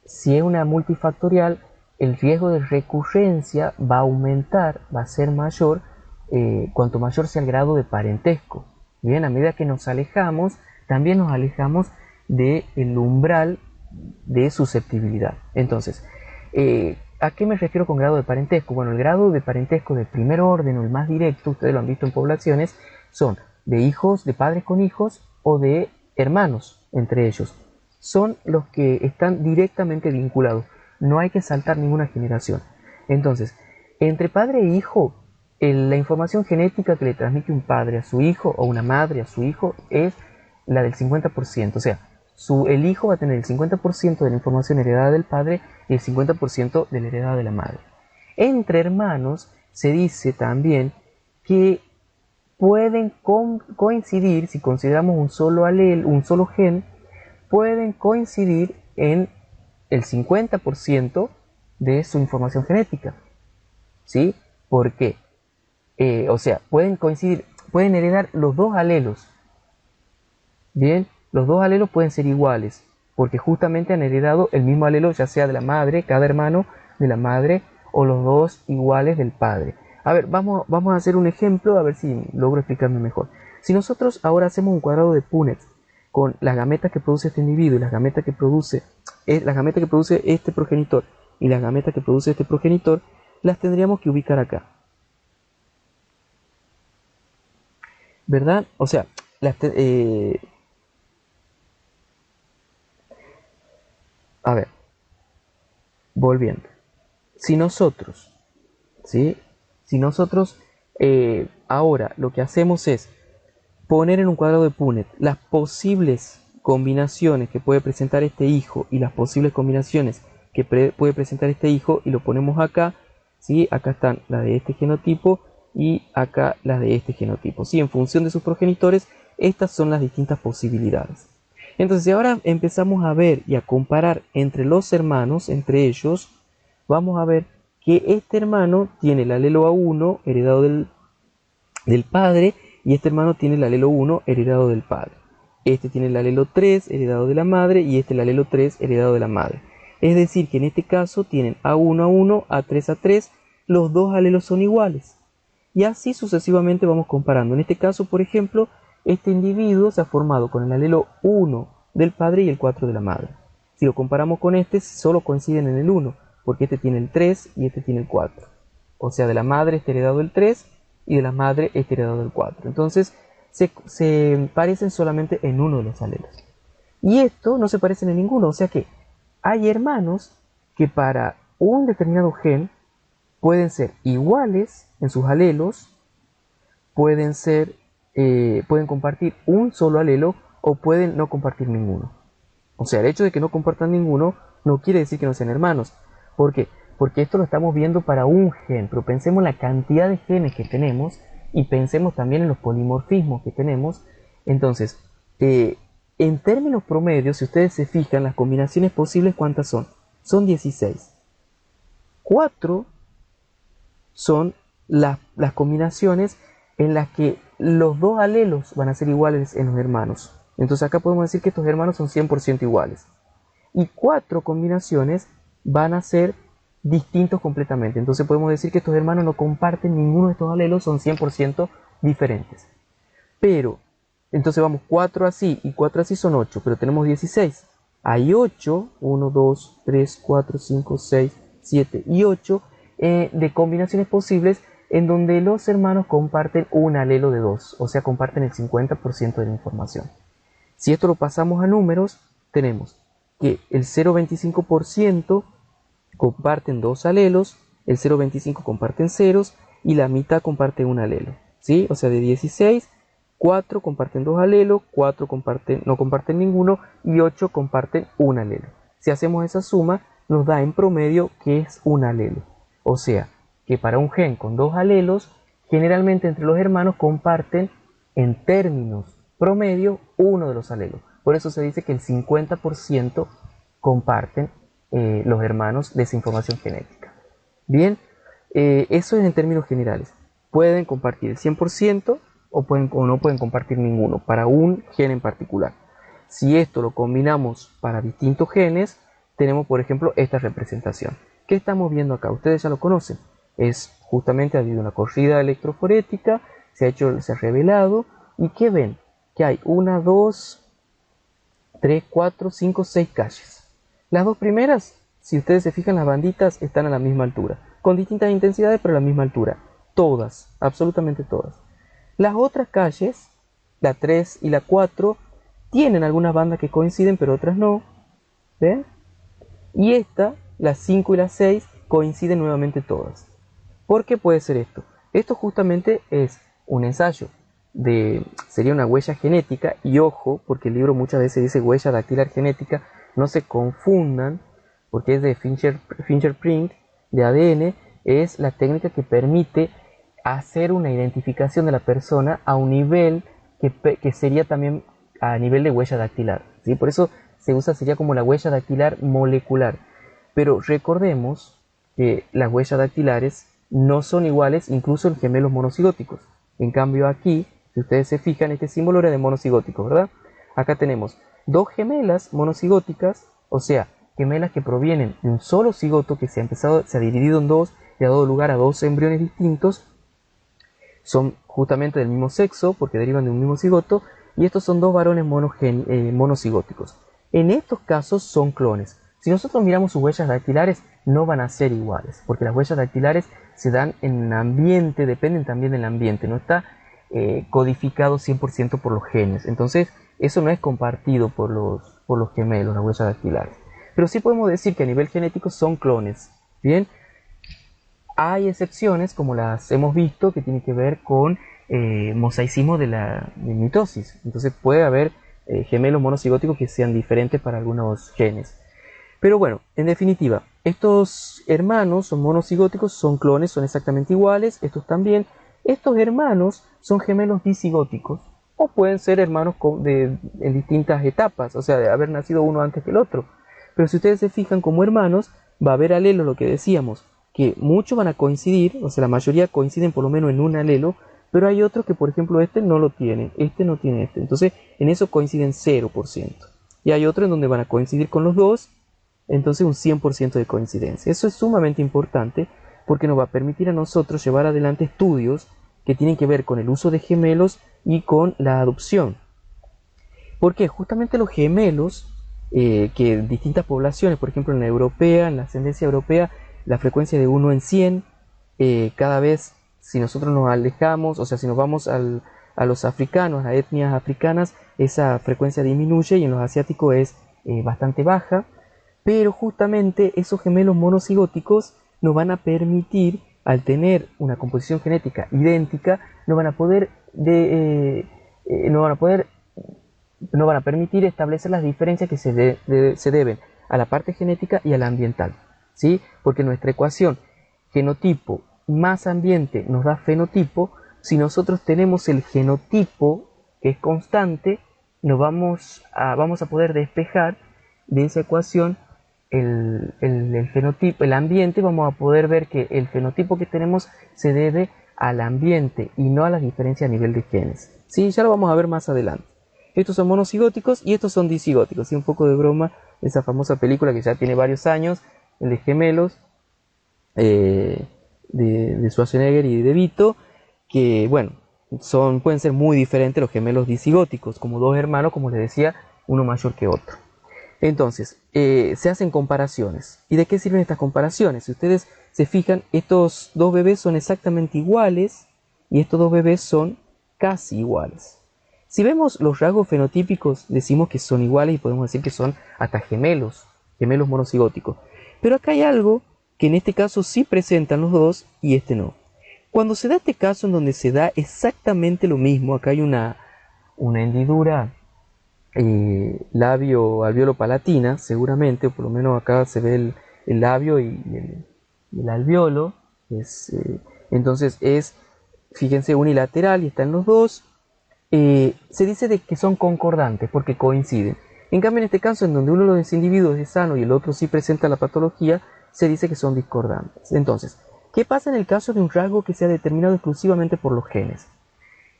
si es una multifactorial, el riesgo de recurrencia va a aumentar, va a ser mayor, cuanto mayor sea el grado de parentesco. Bien, a medida que nos alejamos, también nos alejamos del umbral de susceptibilidad. Entonces, ¿a qué me refiero con grado de parentesco? Bueno, el grado de parentesco de primer orden o el más directo, ustedes lo han visto en poblaciones, son de hijos, de padres con hijos o de hermanos entre ellos. Son los que están directamente vinculados. No hay que saltar ninguna generación. Entonces, entre padre e hijo, la información genética que le transmite un padre a su hijo o una madre a su hijo es la del 50%. O sea, el hijo va a tener el 50% de la información heredada del padre y el 50% de la heredada de la madre. Entre hermanos se dice también que pueden coincidir, si consideramos un solo un solo gen, pueden coincidir en el 50% de su información genética. ¿Sí? ¿Por qué? O sea, pueden coincidir, pueden heredar los dos alelos. Bien, los dos alelos pueden ser iguales, porque justamente han heredado el mismo alelo, ya sea de la madre, cada hermano de la madre, o los dos iguales del padre. A ver, vamos a hacer un ejemplo, a ver si logro explicarme mejor. Si nosotros ahora hacemos un cuadrado de Punnett con las gametas que produce este individuo y las gametas que produce este progenitor y las gametas que produce este progenitor, las tendríamos que ubicar acá. ¿Verdad? O sea, a ver, volviendo. Si nosotros, ¿sí? Si nosotros ahora lo que hacemos es poner en un cuadrado de Punnett las posibles combinaciones que puede presentar este hijo y las posibles combinaciones que puede presentar este hijo, y lo ponemos acá, ¿sí? Acá están las de este genotipo y acá las de este genotipo, ¿sí? En función de sus progenitores, estas son las distintas posibilidades. Entonces, si ahora empezamos a ver y a comparar entre los hermanos, entre ellos, vamos a ver que este hermano tiene el alelo A1 heredado del padre, y este hermano tiene el alelo 1 heredado del padre. Este tiene el alelo 3 heredado de la madre y este el alelo 3 heredado de la madre. Es decir, que en este caso tienen A1 A1, A3 A3, los dos alelos son iguales. Y así sucesivamente vamos comparando. En este caso, por ejemplo, este individuo se ha formado con el alelo 1 del padre y el 4 de la madre. Si lo comparamos con este, solo coinciden en el 1, porque este tiene el 3 y este tiene el 4. O sea, de la madre está heredado el 3 y de la madre está heredado el 4. Entonces, se parecen solamente en uno de los alelos. Y esto no se parecen en ninguno. O sea que hay hermanos que para un determinado gen pueden ser iguales en sus alelos, pueden compartir un solo alelo o pueden no compartir ninguno. O sea, el hecho de que no compartan ninguno no quiere decir que no sean hermanos. ¿Por qué? Porque esto lo estamos viendo para un gen, pero pensemos en la cantidad de genes que tenemos y pensemos también en los polimorfismos que tenemos. Entonces, en términos promedios, si ustedes se fijan, las combinaciones posibles, ¿cuántas son? Son 16. 4 son las combinaciones en las que los dos alelos van a ser iguales en los hermanos. Entonces acá podemos decir que estos hermanos son 100% iguales. Y 4 combinaciones van a ser distintos completamente. Entonces podemos decir que estos hermanos no comparten ninguno de estos alelos, son 100% diferentes. Pero, entonces vamos, 4 así y 4 así son 8, pero tenemos 16. Hay 8, 1, 2, 3, 4, 5, 6, 7 y 8 de combinaciones posibles en donde los hermanos comparten un alelo de 2, o sea, comparten el 50% de la información. Si esto lo pasamos a números, tenemos que el 0,25% comparten dos alelos, el 0,25 comparten ceros y la mitad comparte un alelo, ¿sí? O sea, de 16, 4 comparten dos alelos, 4 no comparten ninguno y 8 comparten un alelo. Si hacemos esa suma, nos da en promedio que es un alelo. O sea, que para un gen con dos alelos, generalmente entre los hermanos comparten en términos promedio uno de los alelos. Por eso se dice que el 50% comparten los hermanos de esa información genética. Bien, eso es en términos generales. Pueden compartir el 100% o no pueden compartir ninguno para un gen en particular. Si esto lo combinamos para distintos genes, tenemos por ejemplo esta representación. ¿Qué estamos viendo acá? Ustedes ya lo conocen. Es justamente, ha habido una corrida electroforética, se ha revelado, y ¿qué ven? Que hay 1, 2, 3, 4, 5, 6 calles. Las dos primeras, si ustedes se fijan, las banditas están a la misma altura, con distintas intensidades, pero a la misma altura. Todas, absolutamente todas. Las otras calles, la 3 y la 4, tienen algunas bandas que coinciden, pero otras no. ¿Ven? Y esta, las 5 y las 6, coinciden nuevamente todas. ¿Por qué puede ser esto? Esto justamente es un ensayo sería una huella genética, y ojo, porque el libro muchas veces dice huella dactilar genética, no se confundan, porque es de fingerprint, de ADN, es la técnica que permite hacer una identificación de la persona a un nivel que sería también a nivel de huella dactilar, ¿sí? Por eso se usa, sería como la huella dactilar molecular. Pero recordemos que las huellas dactilares no son iguales incluso en gemelos monocigóticos. En cambio aquí, si ustedes se fijan, este símbolo era de monocigóticos, ¿verdad? Acá tenemos dos gemelas monocigóticas, o sea, gemelas que provienen de un solo cigoto que se ha dividido en dos y ha dado lugar a dos embriones distintos. Son justamente del mismo sexo porque derivan de un mismo cigoto, y estos son dos varones monocigóticos. En estos casos son clones. Si nosotros miramos sus huellas dactilares, no van a ser iguales, porque las huellas dactilares se dan en el ambiente, dependen también del ambiente, no está codificado 100% por los genes. Entonces, eso no es compartido por los gemelos, las huellas dactilares. Pero sí podemos decir que a nivel genético son clones. Bien, hay excepciones, como las hemos visto, que tienen que ver con mosaicismo de mitosis. Entonces puede haber gemelos monocigóticos que sean diferentes para algunos genes. Pero bueno, en definitiva, estos hermanos son monocigóticos, son clones, son exactamente iguales, estos también. Estos hermanos son gemelos disigóticos, o pueden ser hermanos en distintas etapas, o sea, de haber nacido uno antes que el otro. Pero si ustedes se fijan como hermanos, va a haber alelos, lo que decíamos, que muchos van a coincidir, o sea, la mayoría coinciden por lo menos en un alelo, pero hay otros que, por ejemplo, este no lo tiene, este no tiene este. Entonces, en eso coinciden 0%. Y hay otros en donde van a coincidir con los dos, entonces un 100% de coincidencia. Eso es sumamente importante porque nos va a permitir a nosotros llevar adelante estudios que tienen que ver con el uso de gemelos y con la adopción. Porque justamente los gemelos, que en distintas poblaciones, por ejemplo en la europea, en la ascendencia europea, la frecuencia de 1 en 100, cada vez si nosotros nos alejamos, o sea, si nos vamos a los africanos, a etnias africanas, esa frecuencia disminuye, y en los asiáticos es bastante baja. Pero justamente esos gemelos monocigóticos nos van a permitir, al tener una composición genética idéntica, nos van a permitir establecer las diferencias que se deben a la parte genética y a la ambiental, ¿sí? Porque nuestra ecuación genotipo más ambiente nos da fenotipo. Si nosotros tenemos el genotipo que es constante, vamos a poder despejar de esa ecuación el fenotipo, el ambiente. Vamos a poder ver que el fenotipo que tenemos se debe al ambiente y no a las diferencias a nivel de genes. ¿Sí? Ya lo vamos a ver más adelante. Estos son monocigóticos y estos son disigóticos. ¿Sí? Un poco de broma, esa famosa película que ya tiene varios años, el de gemelos, de Schwarzenegger y de Vito, que bueno, pueden ser muy diferentes los gemelos disigóticos, como dos hermanos, como les decía, uno mayor que otro. Entonces, se hacen comparaciones. ¿Y de qué sirven estas comparaciones? Si ustedes se fijan, estos dos bebés son exactamente iguales y estos dos bebés son casi iguales. Si vemos los rasgos fenotípicos, decimos que son iguales y podemos decir que son hasta gemelos monocigóticos. Pero acá hay algo que en este caso sí presentan los dos y este no. Cuando se da este caso en donde se da exactamente lo mismo, acá hay una hendidura labio-alveolo palatina, seguramente, o por lo menos acá se ve el labio y el alveolo. Entonces fíjense, unilateral y están los dos. Se dice de que son concordantes porque coinciden. En cambio, en este caso, en donde uno de los individuos es sano y el otro sí presenta la patología, se dice que son discordantes. Entonces, ¿qué pasa en el caso de un rasgo que sea determinado exclusivamente por los genes?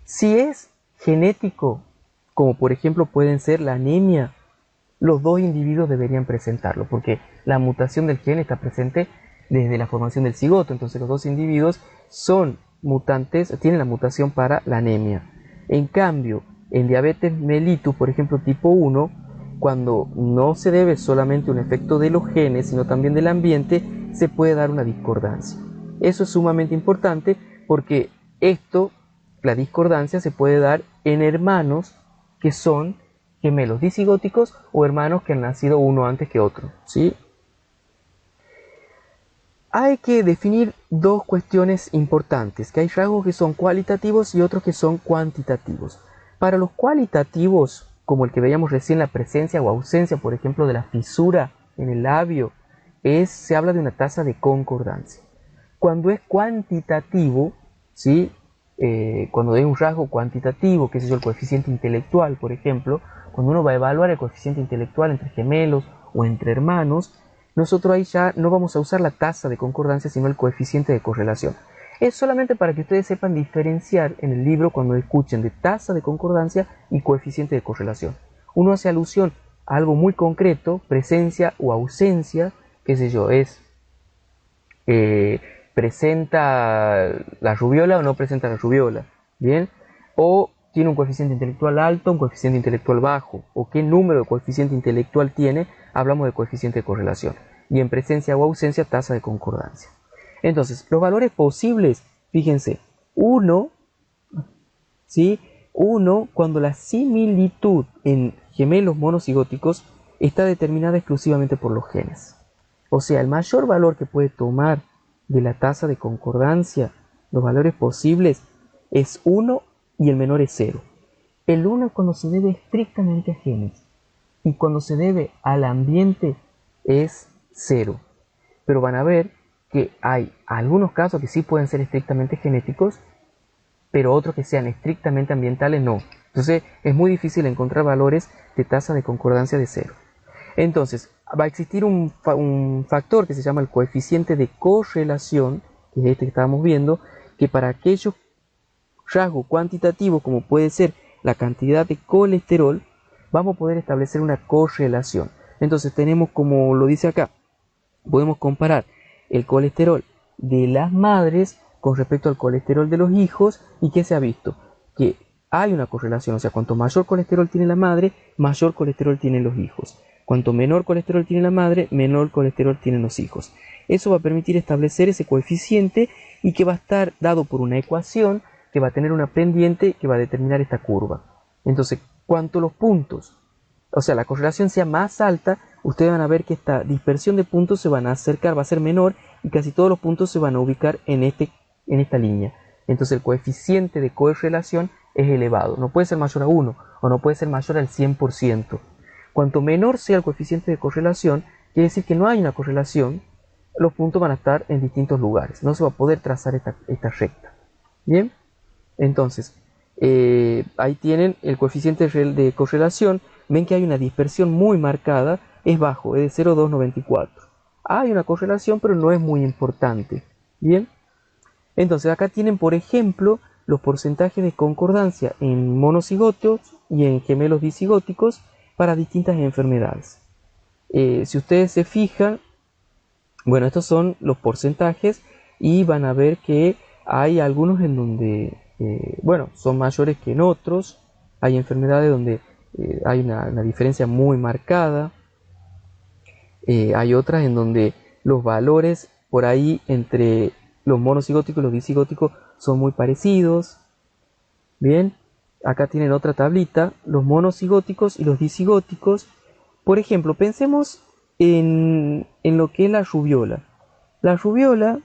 Si es genético, como por ejemplo pueden ser la anemia, los dos individuos deberían presentarlo, porque la mutación del gen está presente desde la formación del cigoto. Entonces los dos individuos son mutantes, tienen la mutación para la anemia. En cambio, en diabetes mellitus, por ejemplo tipo 1, cuando no se debe solamente a un efecto de los genes, sino también del ambiente, se puede dar una discordancia. Eso es sumamente importante porque la discordancia se puede dar en hermanos que son gemelos disigóticos o hermanos que han nacido uno antes que otro, ¿sí? Hay que definir dos cuestiones importantes, que hay rasgos que son cualitativos y otros que son cuantitativos. Para los cualitativos, como el que veíamos recién, la presencia o ausencia, por ejemplo, de la fisura en el labio, se habla de una tasa de concordancia. Cuando es cuantitativo, ¿sí? Cuando hay un rasgo cuantitativo, que es el coeficiente intelectual, por ejemplo, cuando uno va a evaluar el coeficiente intelectual entre gemelos o entre hermanos, nosotros ahí ya no vamos a usar la tasa de concordancia, sino el coeficiente de correlación. Es solamente para que ustedes sepan diferenciar en el libro cuando escuchen de tasa de concordancia y coeficiente de correlación. Uno hace alusión a algo muy concreto, presencia o ausencia, qué sé yo, presenta la rubiola o no presenta la rubiola, ¿bien? O tiene un coeficiente intelectual alto, un coeficiente intelectual bajo, o qué número de coeficiente intelectual tiene, hablamos de coeficiente de correlación. Y en presencia o ausencia, tasa de concordancia. Entonces, los valores posibles, fíjense, 1, ¿sí? 1 cuando la similitud en gemelos monocigóticos está determinada exclusivamente por los genes. O sea, el mayor valor que puede tomar de la tasa de concordancia, los valores posibles, es 1 y el menor es 0. El 1 es cuando se debe estrictamente a genes y cuando se debe al ambiente es 0. Pero van a ver que hay algunos casos que sí pueden ser estrictamente genéticos, pero otros que sean estrictamente ambientales no. Entonces es muy difícil encontrar valores de tasa de concordancia de 0. Entonces va a existir un factor que se llama el coeficiente de correlación, que es este que estábamos viendo, que para aquellos rasgos cuantitativos como puede ser la cantidad de colesterol, vamos a poder establecer una correlación. Entonces tenemos, como lo dice acá, podemos comparar el colesterol de las madres con respecto al colesterol de los hijos. ¿Y qué se ha visto? Que hay una correlación, o sea, cuanto mayor colesterol tiene la madre, mayor colesterol tienen los hijos. Cuanto menor colesterol tiene la madre, menor colesterol tienen los hijos. Eso va a permitir establecer ese coeficiente y que va a estar dado por una ecuación que va a tener una pendiente que va a determinar esta curva. Entonces, cuanto los puntos, o sea, la correlación sea más alta, ustedes van a ver que esta dispersión de puntos se van a acercar, va a ser menor y casi todos los puntos se van a ubicar en esta línea. Entonces el coeficiente de correlación es elevado. No puede ser mayor a 1 o no puede ser mayor al 100%. Cuanto menor sea el coeficiente de correlación, quiere decir que no hay una correlación, los puntos van a estar en distintos lugares. No se va a poder trazar esta recta. ¿Bien? Entonces, ahí tienen el coeficiente de correlación. Ven que hay una dispersión muy marcada, es bajo, es de 0,294. Hay una correlación, pero no es muy importante. Bien, entonces acá tienen, por ejemplo, los porcentajes de concordancia en monocigotos y en gemelos disigóticos para distintas enfermedades. Si ustedes se fijan, bueno, estos son los porcentajes y van a ver que hay algunos en donde, bueno, son mayores que en otros. Hay enfermedades donde hay una diferencia muy marcada. Hay otras en donde los valores por ahí entre los monocigóticos y los disigóticos son muy parecidos. Bien, acá tienen otra tablita, los monocigóticos y los disigóticos. Por ejemplo, pensemos en lo que es la rubiola. La rubiola,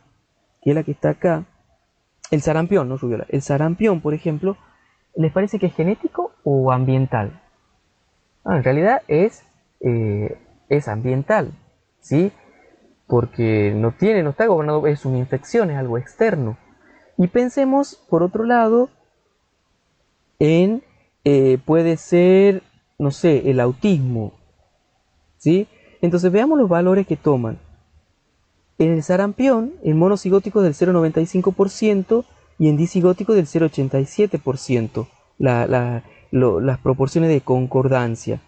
que es la que está acá, el sarampión, no rubiola, el sarampión, por ejemplo, ¿les parece que es genético o ambiental? En realidad es ambiental, ¿sí? Porque no está gobernado, es una infección, es algo externo. Y pensemos, por otro lado, en, puede ser, no sé, el autismo, ¿sí? Entonces veamos los valores que toman. En el sarampión, el monocigótico del 0,95% y en disigótico del 0,87%, las proporciones de concordancia.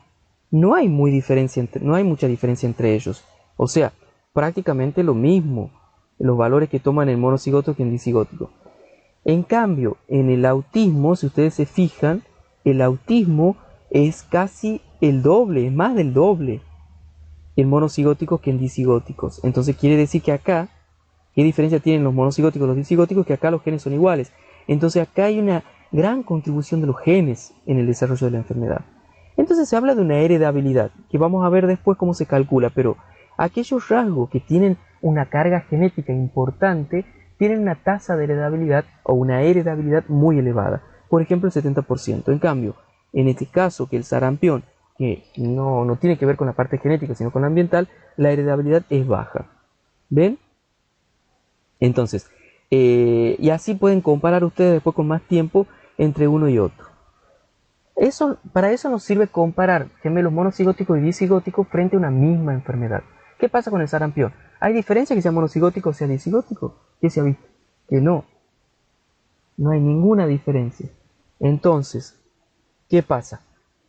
No hay mucha diferencia entre ellos. O sea, prácticamente lo mismo, los valores que toman en monocigótico que en disigótico. En cambio, en el autismo, si ustedes se fijan, el autismo es casi el doble, es más del doble en monocigóticos que en disigóticos. Entonces quiere decir que acá, ¿qué diferencia tienen los monocigóticos y los disigóticos? Que acá los genes son iguales. Entonces acá hay una gran contribución de los genes en el desarrollo de la enfermedad. Entonces se habla de una heredabilidad, que vamos a ver después cómo se calcula, pero aquellos rasgos que tienen una carga genética importante tienen una tasa de heredabilidad o una heredabilidad muy elevada, por ejemplo el 70%. En cambio, en este caso que el sarampión, que no tiene que ver con la parte genética sino con la ambiental, la heredabilidad es baja. ¿Ven? Entonces, y así pueden comparar ustedes después con más tiempo entre uno y otro. Para eso nos sirve comparar gemelos monocigóticos y disigóticos frente a una misma enfermedad. ¿Qué pasa con el sarampión? ¿Hay diferencia que sea monocigótico o sea disigótico? ¿Qué se ha visto? Que no hay ninguna diferencia. Entonces, ¿qué pasa?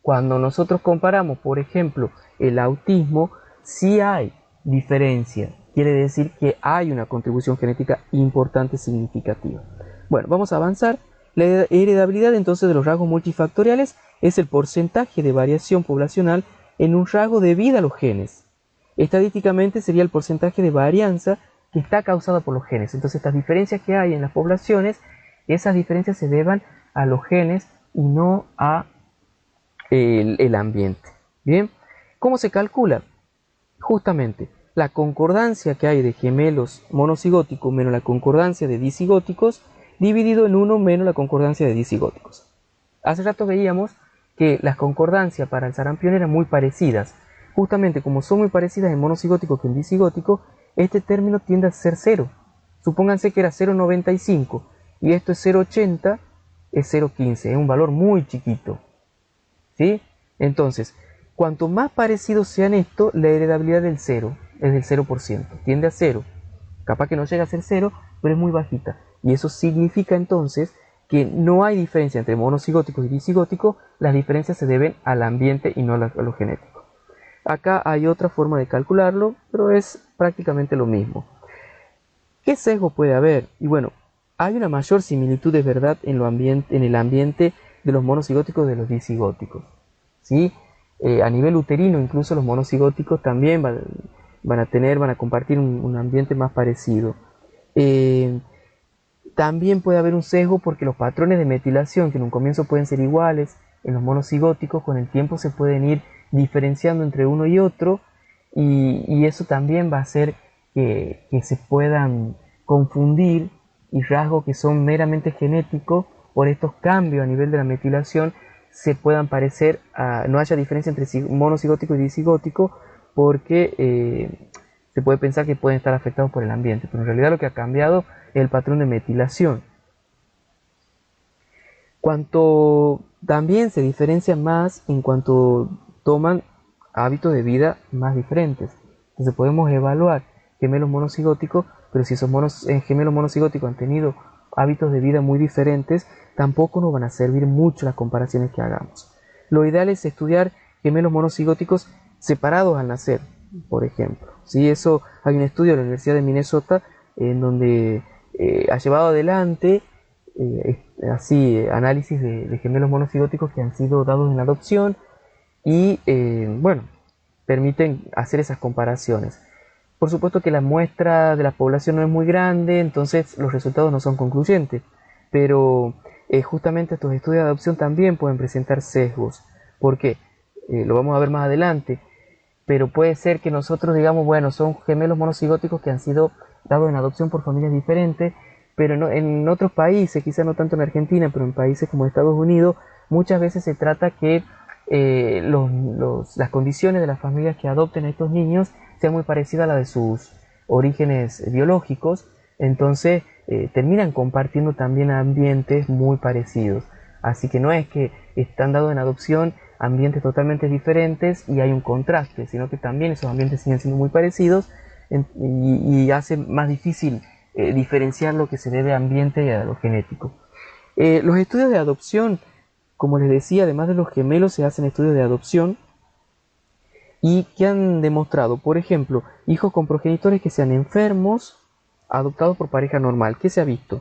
Cuando nosotros comparamos, por ejemplo, el autismo, sí hay diferencia. Quiere decir que hay una contribución genética importante, significativa. Bueno, vamos a avanzar. La heredabilidad entonces de los rasgos multifactoriales es el porcentaje de variación poblacional en un rasgo debido a los genes. Estadísticamente sería el porcentaje de varianza que está causada por los genes. Entonces estas diferencias que hay en las poblaciones, esas diferencias se deban a los genes y no a el ambiente. Bien, ¿cómo se calcula? Justamente la concordancia que hay de gemelos monocigóticos menos la concordancia de disigóticos dividido en 1 menos la concordancia de disigóticos. Hace rato veíamos que las concordancias para el sarampión eran muy parecidas. Justamente como son muy parecidas en monocigótico que en disigótico, este término tiende a ser 0. Supónganse que era 0,95 y esto es 0,80, es 0,15, es un valor muy chiquito. ¿Sí? Entonces, cuanto más parecidos sean estos, la heredabilidad del 0 es del 0%, tiende a 0. Capaz que no llega a ser 0, pero es muy bajita. Y eso significa entonces que no hay diferencia entre monocigóticos y disigóticos, las diferencias se deben al ambiente y no a lo genético. Acá hay otra forma de calcularlo, pero es prácticamente lo mismo. ¿Qué sesgo puede haber? Y bueno, hay una mayor similitud de verdad en el ambiente de los monocigóticos de los disigóticos. ¿Sí? A nivel uterino, incluso los monocigóticos también van a compartir un ambiente más parecido. También puede haber un sesgo porque los patrones de metilación, que en un comienzo pueden ser iguales, en los monocigóticos con el tiempo se pueden ir diferenciando entre uno y otro, y eso también va a hacer que se puedan confundir y rasgos que son meramente genéticos por estos cambios a nivel de la metilación se puedan parecer no haya diferencia entre monocigótico y disigótico porque se puede pensar que pueden estar afectados por el ambiente, pero en realidad lo que ha cambiado es el patrón de metilación. Cuanto también se diferencian más en cuanto toman hábitos de vida más diferentes. Entonces podemos evaluar gemelos monocigóticos, pero si esos gemelos monocigóticos han tenido hábitos de vida muy diferentes, tampoco nos van a servir mucho las comparaciones que hagamos. Lo ideal es estudiar gemelos monocigóticos separados al nacer, por ejemplo. ¿Sí? Eso hay un estudio de la Universidad de Minnesota en donde ha llevado adelante análisis de gemelos monocigóticos que han sido dados en adopción y bueno, permiten hacer esas comparaciones. Por supuesto que la muestra de la población no es muy grande, entonces los resultados no son concluyentes, pero justamente estos estudios de adopción también pueden presentar sesgos. ¿Por qué? Lo vamos a ver más adelante, pero puede ser que nosotros digamos, bueno, son gemelos monocigóticos que han sido dados en adopción por familias diferentes, pero no, en otros países, quizás no tanto en Argentina, pero en países como Estados Unidos, muchas veces se trata que las condiciones de las familias que adopten a estos niños sean muy parecidas a las de sus orígenes biológicos, entonces terminan compartiendo también ambientes muy parecidos. Así que no es que están dados en adopción ambientes totalmente diferentes y hay un contraste, sino que también esos ambientes siguen siendo muy parecidos y hace más difícil diferenciar lo que se debe a ambiente y a lo genético. Los estudios de adopción, como les decía, además de los gemelos se hacen estudios de adopción y que han demostrado, por ejemplo, hijos con progenitores que sean enfermos adoptados por pareja normal. ¿Qué se ha visto?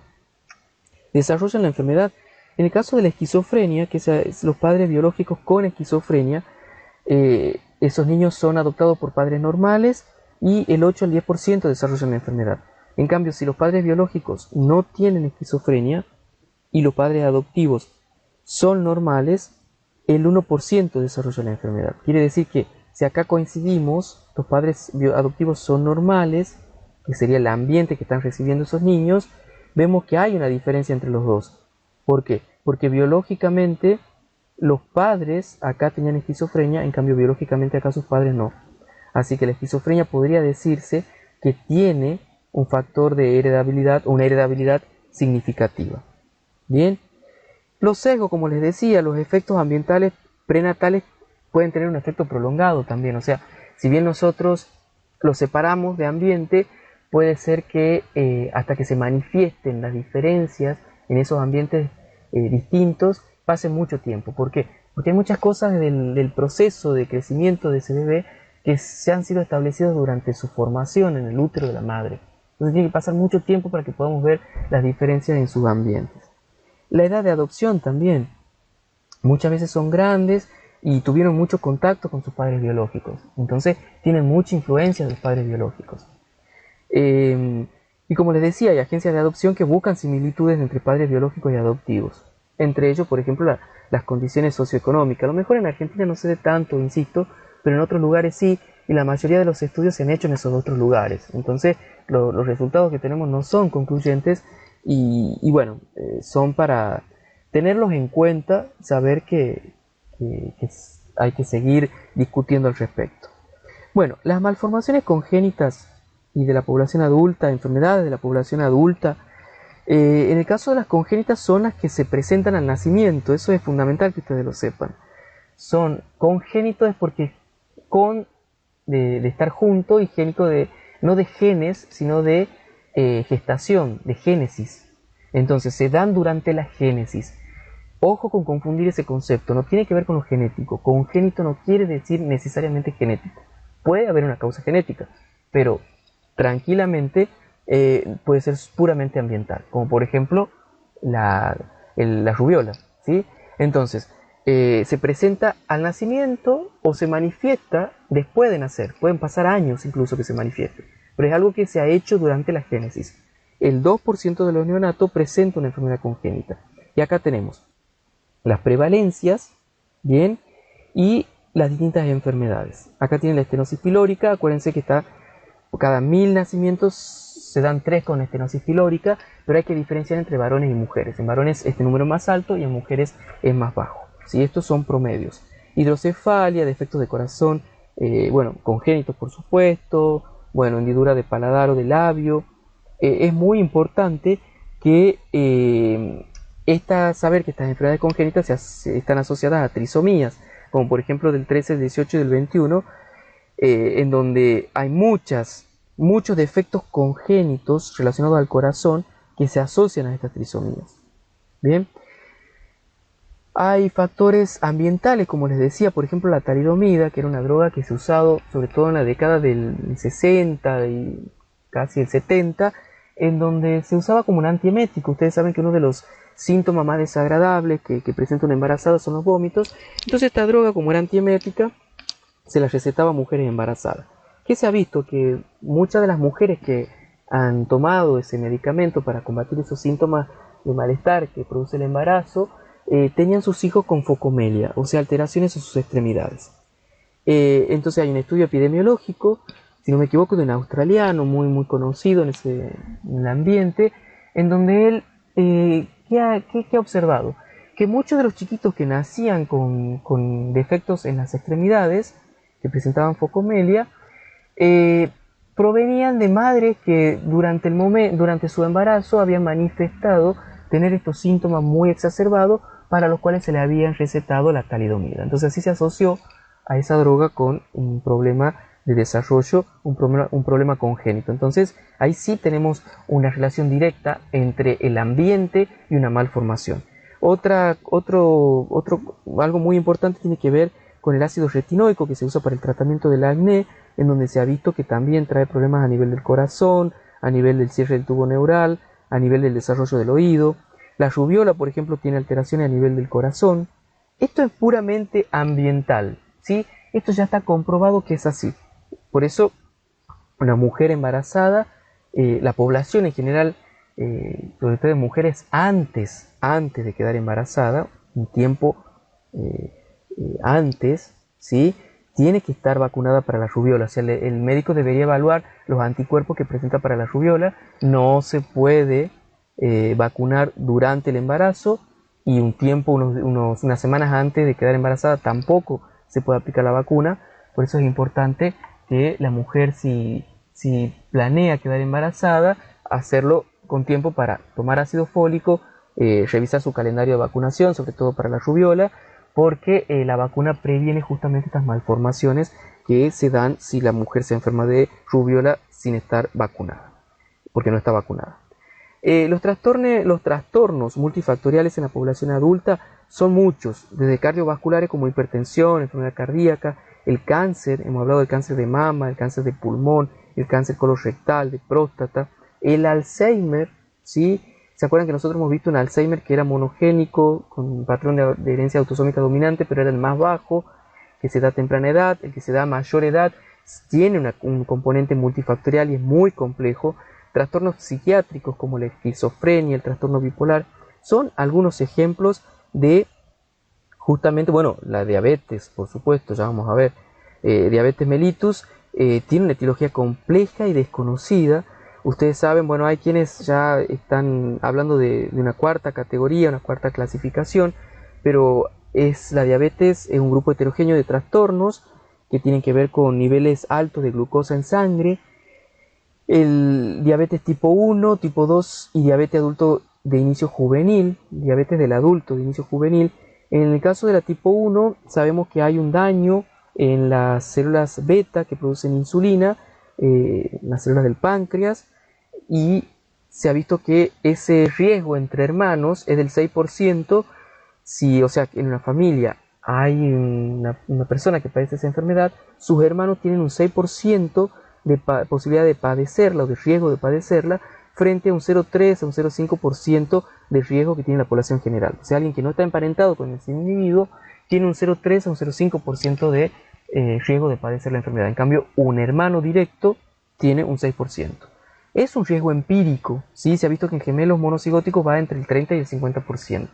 Desarrollan la enfermedad. En el caso de la esquizofrenia, que los padres biológicos con esquizofrenia esos niños son adoptados por padres normales y el 8 al 10% desarrollan la enfermedad. En cambio, si los padres biológicos no tienen esquizofrenia y los padres adoptivos son normales, el 1% desarrolla la enfermedad. Quiere decir que si acá coincidimos, los padres adoptivos son normales, que sería el ambiente que están recibiendo esos niños, vemos que hay una diferencia entre los dos. ¿Por qué? Porque biológicamente los padres acá tenían esquizofrenia, en cambio biológicamente acá sus padres no. Así que la esquizofrenia podría decirse que tiene un factor de heredabilidad o una heredabilidad significativa. Bien, los sesgos, como les decía, los efectos ambientales prenatales pueden tener un efecto prolongado también. O sea, si bien nosotros los separamos de ambiente, puede ser que hasta que se manifiesten las diferencias en esos ambientes distintos, pase mucho tiempo. ¿Por qué? Porque hay muchas cosas del proceso de crecimiento de ese bebé que se han sido establecidas durante su formación en el útero de la madre. Entonces tiene que pasar mucho tiempo para que podamos ver las diferencias en sus ambientes. La edad de adopción también. Muchas veces son grandes y tuvieron mucho contacto con sus padres biológicos. Entonces tienen mucha influencia de los padres biológicos. Y como les decía, hay agencias de adopción que buscan similitudes entre padres biológicos y adoptivos. Entre ellos, por ejemplo, las condiciones socioeconómicas. A lo mejor en Argentina no se ve tanto, insisto, pero en otros lugares sí, y la mayoría de los estudios se han hecho en esos otros lugares. Entonces, los resultados que tenemos no son concluyentes y bueno, son para tenerlos en cuenta, saber que hay que seguir discutiendo al respecto. Bueno, las malformaciones congénitas y de la población adulta, enfermedades de la población adulta, en el caso de las congénitas son las que se presentan al nacimiento. Eso es fundamental que ustedes lo sepan. Son congénitos es porque de estar junto y génito no de genes, sino de gestación, de génesis. Entonces se dan durante la génesis. Ojo con confundir ese concepto, no tiene que ver con lo genético. Congénito no quiere decir necesariamente genético. Puede haber una causa genética, pero tranquilamente puede ser puramente ambiental, como por ejemplo la rubiola, ¿sí? Entonces, se presenta al nacimiento o se manifiesta después de nacer. Pueden pasar años incluso que se manifieste, pero es algo que se ha hecho durante la génesis. El 2% de los neonatos presenta una enfermedad congénita. Y acá tenemos las prevalencias, ¿bien? Y las distintas enfermedades. Acá tienen la estenosis pilórica. Acuérdense que cada 1000 nacimientos se dan 3 con estenosis pilórica, pero hay que diferenciar entre varones y mujeres. En varones este número es más alto y en mujeres es más bajo. ¿Sí? Estos son promedios. Hidrocefalia, defectos de corazón, bueno, congénitos por supuesto, bueno, hendidura de paladar o de labio. Es muy importante que saber que estas enfermedades congénitas están asociadas a trisomías, como por ejemplo del 13, del 18 y del 21, en donde hay muchos defectos congénitos relacionados al corazón que se asocian a estas trisomías. Bien, hay factores ambientales, como les decía, por ejemplo la talidomida, que era una droga que se ha usado sobre todo en la década del 60 y casi el 70, en donde se usaba como un antiemético. Ustedes saben que uno de los síntomas más desagradables que presenta una embarazada son los vómitos. Entonces esta droga, como era antiemética, se la recetaba a mujeres embarazadas. ¿Qué se ha visto? Que muchas de las mujeres que han tomado ese medicamento para combatir esos síntomas de malestar que produce el embarazo, tenían sus hijos con focomelia, o sea, alteraciones en sus extremidades. Entonces hay un estudio epidemiológico, si no me equivoco, de un australiano muy conocido en el ambiente, en donde él, ¿qué ha observado? Que muchos de los chiquitos que nacían con defectos en las extremidades, que presentaban focomelia, provenían de madres que durante su embarazo habían manifestado tener estos síntomas muy exacerbados, para los cuales se le habían recetado la talidomida. Entonces así se asoció a esa droga con un problema de desarrollo, un problema congénito. Entonces ahí sí tenemos una relación directa entre el ambiente y una malformación. Algo muy importante tiene que ver con el ácido retinoico, que se usa para el tratamiento del acné, en donde se ha visto que también trae problemas a nivel del corazón, a nivel del cierre del tubo neural, a nivel del desarrollo del oído. La rubiola, por ejemplo, tiene alteraciones a nivel del corazón. Esto es puramente ambiental, ¿sí? Esto ya está comprobado que es así. Por eso, una mujer embarazada, la población en general, sobre todo de mujeres antes de quedar embarazada, un tiempo antes, ¿sí? Tiene que estar vacunada para la rubiola. O sea, el médico debería evaluar los anticuerpos que presenta para la rubiola. No se puede vacunar durante el embarazo, y un tiempo, unas semanas antes de quedar embarazada, tampoco se puede aplicar la vacuna. Por eso es importante que la mujer, si planea quedar embarazada, hacerlo con tiempo para tomar ácido fólico, revisar su calendario de vacunación, sobre todo para la rubiola, porque la vacuna previene justamente estas malformaciones que se dan si la mujer se enferma de rubiola sin estar vacunada, porque no está vacunada. Los trastornos multifactoriales en la población adulta son muchos, desde cardiovasculares como hipertensión, enfermedad cardíaca, el cáncer, hemos hablado del cáncer de mama, el cáncer de pulmón, el cáncer colorectal, de próstata, el Alzheimer, ¿sí? ¿Se acuerdan que nosotros hemos visto un Alzheimer que era monogénico, con un patrón de herencia autosómica dominante, pero era el más bajo, que se da a temprana edad? El que se da a mayor edad tiene un componente multifactorial y es muy complejo. Trastornos psiquiátricos como la esquizofrenia, el trastorno bipolar, son algunos ejemplos de justamente, bueno, la diabetes, por supuesto, ya vamos a ver. Diabetes mellitus tiene una etiología compleja y desconocida. Ustedes saben, bueno, hay quienes ya están hablando de una cuarta categoría, una cuarta clasificación, pero la diabetes es un grupo heterogéneo de trastornos que tienen que ver con niveles altos de glucosa en sangre. El diabetes tipo 1, tipo 2 y diabetes adulto de inicio juvenil, diabetes del adulto de inicio juvenil. En el caso de la tipo 1 sabemos que hay un daño en las células beta que producen insulina, las células del páncreas, y se ha visto que ese riesgo entre hermanos es del 6%. O sea, en una familia hay una persona que padece esa enfermedad, sus hermanos tienen un 6% de posibilidad de padecerla o de riesgo de padecerla, frente a un 0,3 a un 0,5% de riesgo que tiene la población general. O sea, alguien que no está emparentado con ese individuo tiene un 0,3 a un 0,5% de riesgo de padecer la enfermedad. En cambio, un hermano directo tiene un 6%. Es un riesgo empírico, ¿sí? Se ha visto que en gemelos monocigóticos va entre el 30 y el 50%.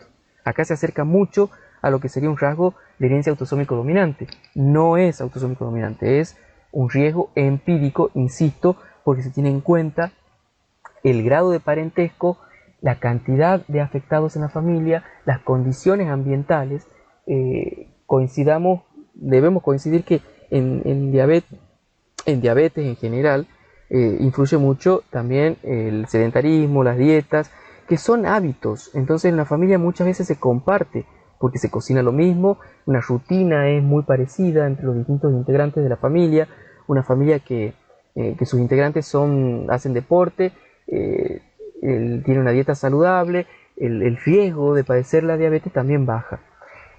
Acá se acerca mucho a lo que sería un rasgo de herencia autosómico dominante. No es autosómico dominante, es un riesgo empírico, insisto, porque se tiene en cuenta el grado de parentesco, la cantidad de afectados en la familia, las condiciones ambientales. Debemos coincidir que en diabetes en general influye mucho también el sedentarismo, las dietas, que son hábitos. Entonces en la familia muchas veces se comparte, porque se cocina lo mismo, una rutina es muy parecida entre los distintos integrantes de la familia, una familia que sus integrantes hacen deporte, tiene una dieta saludable, el riesgo de padecer la diabetes también baja.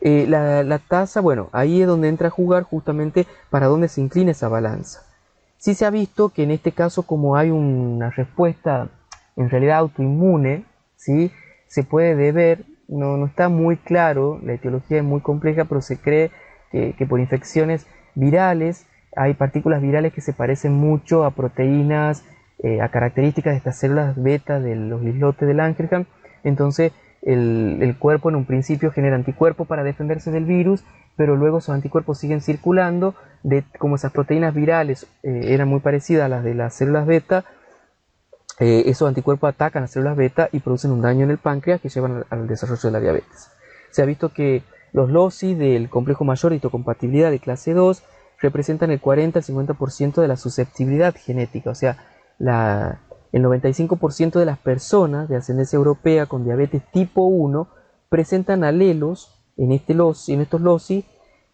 La tasa, bueno, ahí es donde entra a jugar justamente para dónde se inclina esa balanza. Sí se ha visto que en este caso, como hay una respuesta en realidad autoinmune, ¿sí? Se puede deber, no está muy claro, la etiología es muy compleja, pero se cree que por infecciones virales, hay partículas virales que se parecen mucho a proteínas, a características de estas células beta de los islotes del Langerhans. Entonces el cuerpo en un principio genera anticuerpos para defenderse del virus, pero luego esos anticuerpos siguen circulando, como esas proteínas virales eran muy parecidas a las de las células beta. Esos anticuerpos atacan las células beta y producen un daño en el páncreas que llevan al desarrollo de la diabetes. Se ha visto que los LOCI del complejo mayor de histocompatibilidad de clase 2 representan el 40 al 50% de la susceptibilidad genética. O sea, el 95% de las personas de ascendencia europea con diabetes tipo 1 presentan alelos en estos LOCI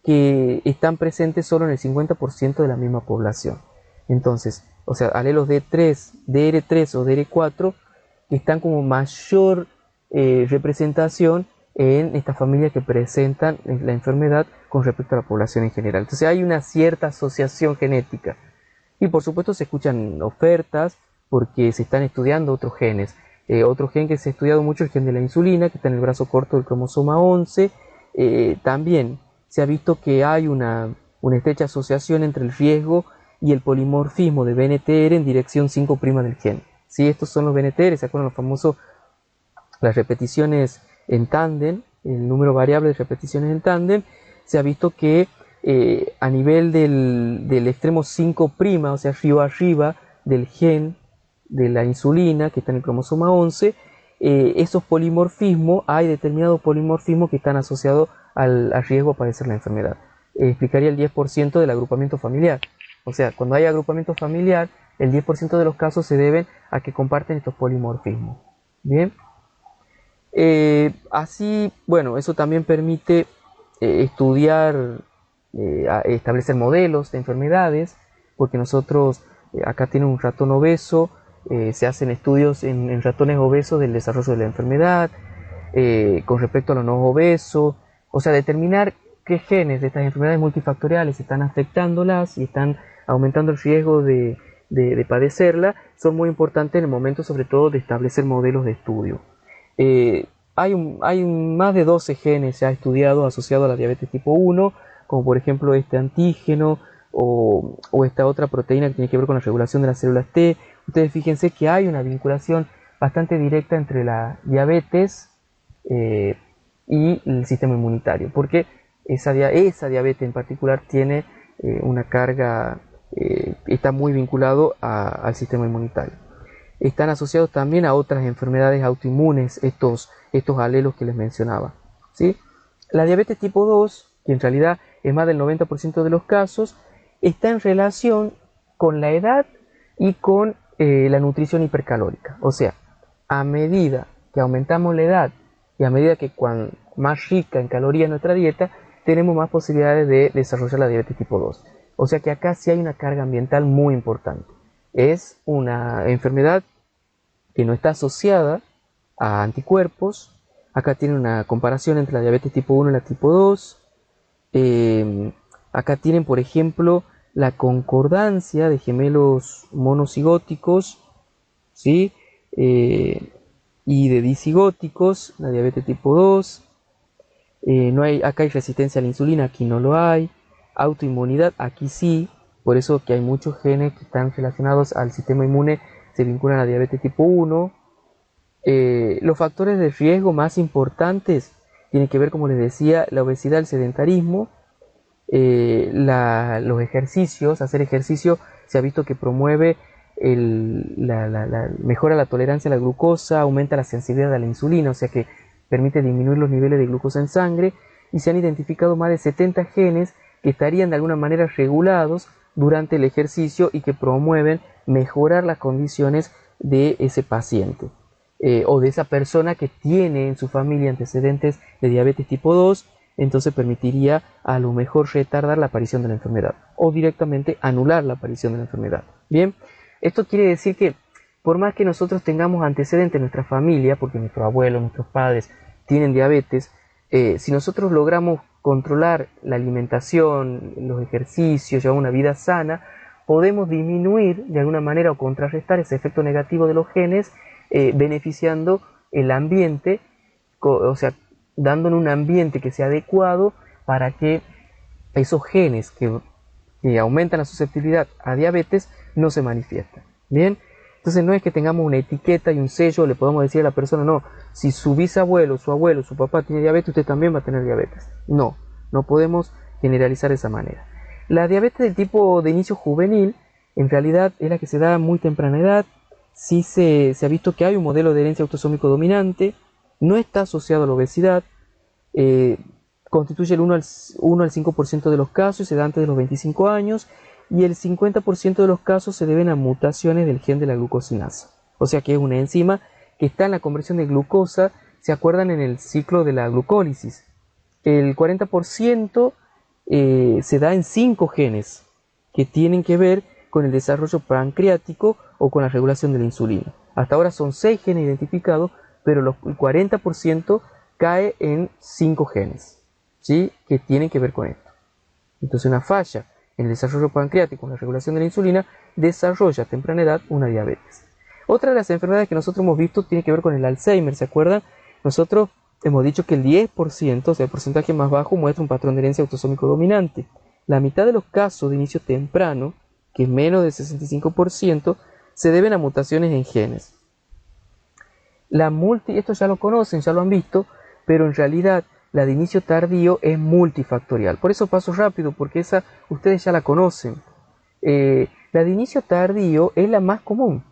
que están presentes solo en el 50% de la misma población. Entonces, o sea, alelos D3, DR3 o DR4 que están como mayor representación en estas familias que presentan la enfermedad con respecto a la población en general. Entonces hay una cierta asociación genética. Y por supuesto se escuchan ofertas porque se están estudiando otros genes. Otro gen que se ha estudiado mucho es el gen de la insulina, que está en el brazo corto del cromosoma 11. También se ha visto que hay una una estrecha asociación entre el riesgo y el polimorfismo de BNTR en dirección 5' del gen. ¿Sí? Estos son los BNTR, ¿se acuerdan los famosos, las repeticiones en tándem, el número variable de repeticiones en tándem? Se ha visto que a nivel del extremo 5', o sea, arriba del gen de la insulina, que está en el cromosoma 11, esos polimorfismos, hay determinados polimorfismos que están asociados al riesgo a padecer la enfermedad. Explicaría el 10% del agrupamiento familiar. O sea, cuando hay agrupamiento familiar, el 10% de los casos se deben a que comparten estos polimorfismos. Bien. Así, bueno, eso también permite estudiar, establecer modelos de enfermedades, porque nosotros, acá tiene un ratón obeso, se hacen estudios en ratones obesos del desarrollo de la enfermedad, con respecto a los no obesos, o sea, determinar qué genes de estas enfermedades multifactoriales están afectándolas y están aumentando el riesgo de padecerla, son muy importantes en el momento, sobre todo, de establecer modelos de estudio. Hay más de 12 genes se ha estudiado asociados a la diabetes tipo 1, como por ejemplo este antígeno o esta otra proteína que tiene que ver con la regulación de las células T. Ustedes fíjense que hay una vinculación bastante directa entre la diabetes y el sistema inmunitario, porque esa diabetes en particular tiene una carga, está muy vinculado al sistema inmunitario. Están asociados también a otras enfermedades autoinmunes, estos alelos que les mencionaba, ¿sí? La diabetes tipo 2, que en realidad es más del 90% de los casos, está en relación con la edad y con la nutrición hipercalórica. O sea, a medida que aumentamos la edad y a medida que cuanto más rica en calorías nuestra dieta, tenemos más posibilidades de desarrollar la diabetes tipo 2. O sea que acá sí hay una carga ambiental muy importante. Es una enfermedad que no está asociada a anticuerpos. Acá tiene una comparación entre la diabetes tipo 1 y la tipo 2. Acá tienen, por ejemplo, la concordancia de gemelos monocigóticos, ¿sí? Y de disigóticos, la diabetes tipo 2. Acá hay resistencia a la insulina, aquí no lo hay. Autoinmunidad, aquí sí. Por eso que hay muchos genes que están relacionados al sistema inmune, se vinculan a la diabetes tipo 1. Los factores de riesgo más importantes tienen que ver, como les decía, la obesidad, el sedentarismo, los ejercicios. Hacer ejercicio se ha visto que promueve mejora la tolerancia a la glucosa, aumenta la sensibilidad a la insulina, o sea que permite disminuir los niveles de glucosa en sangre, y se han identificado más de 70 genes que estarían de alguna manera regulados durante el ejercicio y que promueven mejorar las condiciones de ese paciente o de esa persona que tiene en su familia antecedentes de diabetes tipo 2. Entonces permitiría a lo mejor retardar la aparición de la enfermedad o directamente anular la aparición de la enfermedad. Bien, esto quiere decir que por más que nosotros tengamos antecedentes en nuestra familia, porque nuestros abuelos, nuestros padres tienen diabetes, si nosotros logramos controlar la alimentación, los ejercicios, llevar una vida sana, podemos disminuir de alguna manera o contrarrestar ese efecto negativo de los genes, beneficiando el ambiente, o sea, dándole un ambiente que sea adecuado para que esos genes que aumentan la susceptibilidad a diabetes no se manifiesten. Bien, entonces no es que tengamos una etiqueta y un sello, le podemos decir a la persona, no, si su bisabuelo, su abuelo, su papá tiene diabetes, usted también va a tener diabetes. No, no podemos generalizar de esa manera. La diabetes del tipo de inicio juvenil, en realidad es la que se da a muy temprana edad. Sí se ha visto que hay un modelo de herencia autosómico dominante, no está asociado a la obesidad, constituye el 1 al 5% de los casos y se da antes de los 25 años, y el 50% de los casos se deben a mutaciones del gen de la glucosinasa. O sea que es una enzima que está en la conversión de glucosa, ¿se acuerdan? En el ciclo de la glucólisis. El 40% se da en 5 genes que tienen que ver con el desarrollo pancreático o con la regulación de la insulina. Hasta ahora son 6 genes identificados, pero el 40% cae en 5 genes, ¿sí? Que tienen que ver con esto. Entonces una falla en el desarrollo pancreático, en la regulación de la insulina, desarrolla a temprana edad una diabetes. Otra de las enfermedades que nosotros hemos visto tiene que ver con el Alzheimer, ¿se acuerdan? Nosotros hemos dicho que el 10%, o sea, el porcentaje más bajo, muestra un patrón de herencia autosómico dominante. la mitad de los casos de inicio temprano, que es menos del 65%, se deben a mutaciones en genes. Esto ya lo conocen, ya lo han visto, pero en realidad la de inicio tardío es multifactorial. Por eso paso rápido, porque esa ustedes ya la conocen. La de inicio tardío es la más común.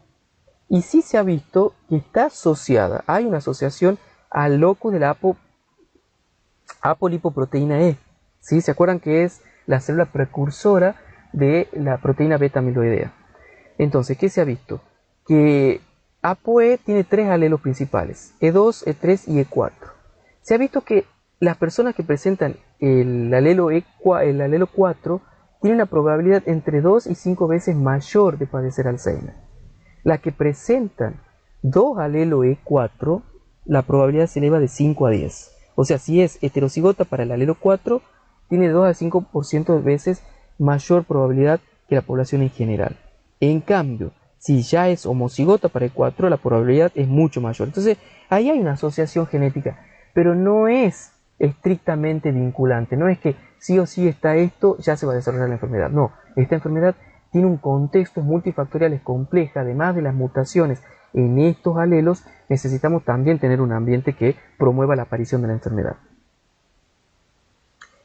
Y sí se ha visto que está asociada, hay una asociación al locus de la apolipoproteína E. ¿Sí? ¿Se acuerdan que es la célula precursora de la proteína beta amiloidea? Entonces, ¿qué se ha visto? Que ApoE tiene 3 alelos principales, E2, E3 y E4. Se ha visto que las personas que presentan el alelo 4 tienen una probabilidad entre 2 y 5 veces mayor de padecer Alzheimer. Las que presentan 2 alelo E4, la probabilidad se eleva de 5 a 10. O sea, si es heterocigota para el alelo 4, tiene 2 a 5% de veces mayor probabilidad que la población en general. En cambio, si ya es homocigota para el 4, la probabilidad es mucho mayor. Entonces, ahí hay una asociación genética, pero no es estrictamente vinculante. No es que sí o sí está esto, ya se va a desarrollar la enfermedad. No, esta enfermedad tiene un contexto multifactorial, es compleja. Además de las mutaciones en estos alelos, necesitamos también tener un ambiente que promueva la aparición de la enfermedad.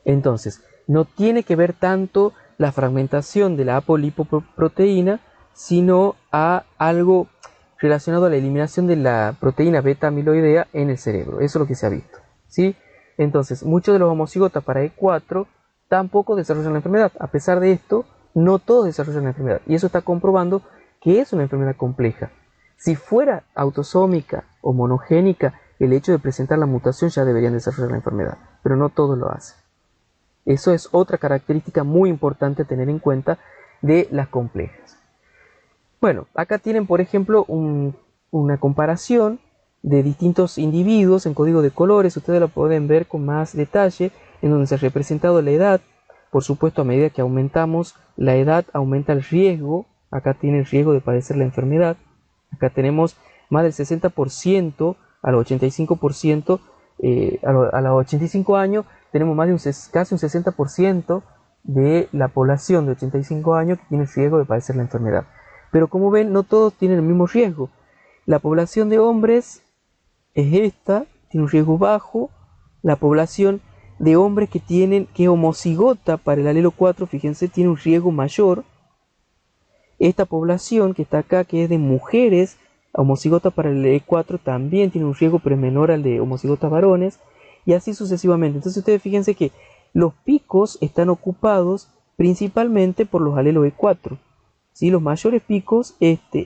Entonces, no tiene que ver tanto la fragmentación de la apolipoproteína, sino a algo relacionado a la eliminación de la proteína beta amiloidea en el cerebro. Eso es lo que se ha visto, ¿sí? Entonces, muchos de los homocigotas para E4 tampoco desarrollan la enfermedad. A pesar de esto, no todos desarrollan la enfermedad. Y eso está comprobando que es una enfermedad compleja. Si fuera autosómica o monogénica, el hecho de presentar la mutación ya deberían desarrollar la enfermedad. Pero no todos lo hacen. Eso es otra característica muy importante a tener en cuenta de las complejas. Bueno, acá tienen, por ejemplo, una comparación de distintos individuos en código de colores. Ustedes lo pueden ver con más detalle, en donde se ha representado la edad. Por supuesto, a medida que aumentamos la edad, aumenta el riesgo. Acá tiene el riesgo de padecer la enfermedad. Acá tenemos más del 60% a los 85%. A los 85 años tenemos más de casi un 60% de la población de 85 años que tiene el riesgo de padecer la enfermedad. Pero como ven, no todos tienen el mismo riesgo. La población de hombres es esta, tiene un riesgo bajo. La población de hombres que es homocigota para el alelo 4, fíjense, tiene un riesgo mayor. Esta población que está acá, que es de mujeres homocigota para el E4, también tiene un riesgo pero menor al de homocigotas varones, y así sucesivamente. Entonces ustedes fíjense que los picos están ocupados principalmente por los alelos E4. ¿Sí? Los mayores picos, este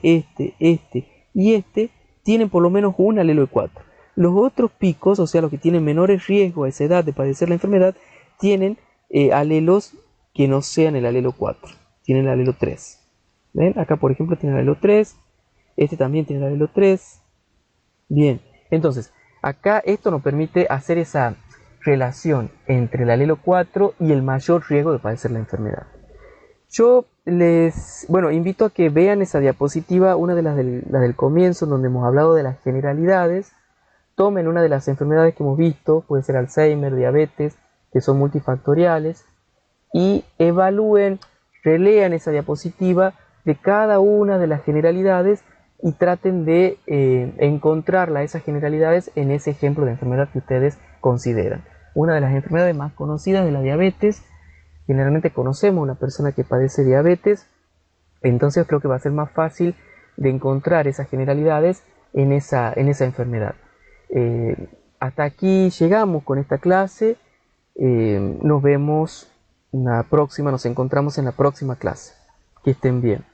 y este, tienen por lo menos un alelo E4. Los otros picos, o sea, los que tienen menores riesgos a esa edad de padecer la enfermedad, tienen alelos que no sean el alelo 4, tienen el alelo 3. ¿Ven? Acá, por ejemplo, tiene el alelo 3, este también tiene el alelo 3. Bien, entonces, acá esto nos permite hacer esa relación entre el alelo 4 y el mayor riesgo de padecer la enfermedad. Yo invito a que vean esa diapositiva, una de las del comienzo, donde hemos hablado de las generalidades. Tomen una de las enfermedades que hemos visto, puede ser Alzheimer, diabetes, que son multifactoriales, y evalúen, relean esa diapositiva de cada una de las generalidades y traten de encontrarla, esas generalidades, en ese ejemplo de enfermedad que ustedes consideran. Una de las enfermedades más conocidas es la diabetes. Generalmente conocemos a una persona que padece diabetes, entonces creo que va a ser más fácil de encontrar esas generalidades en esa enfermedad. Hasta aquí llegamos con esta clase. Nos vemos nos encontramos en la próxima clase. Que estén bien.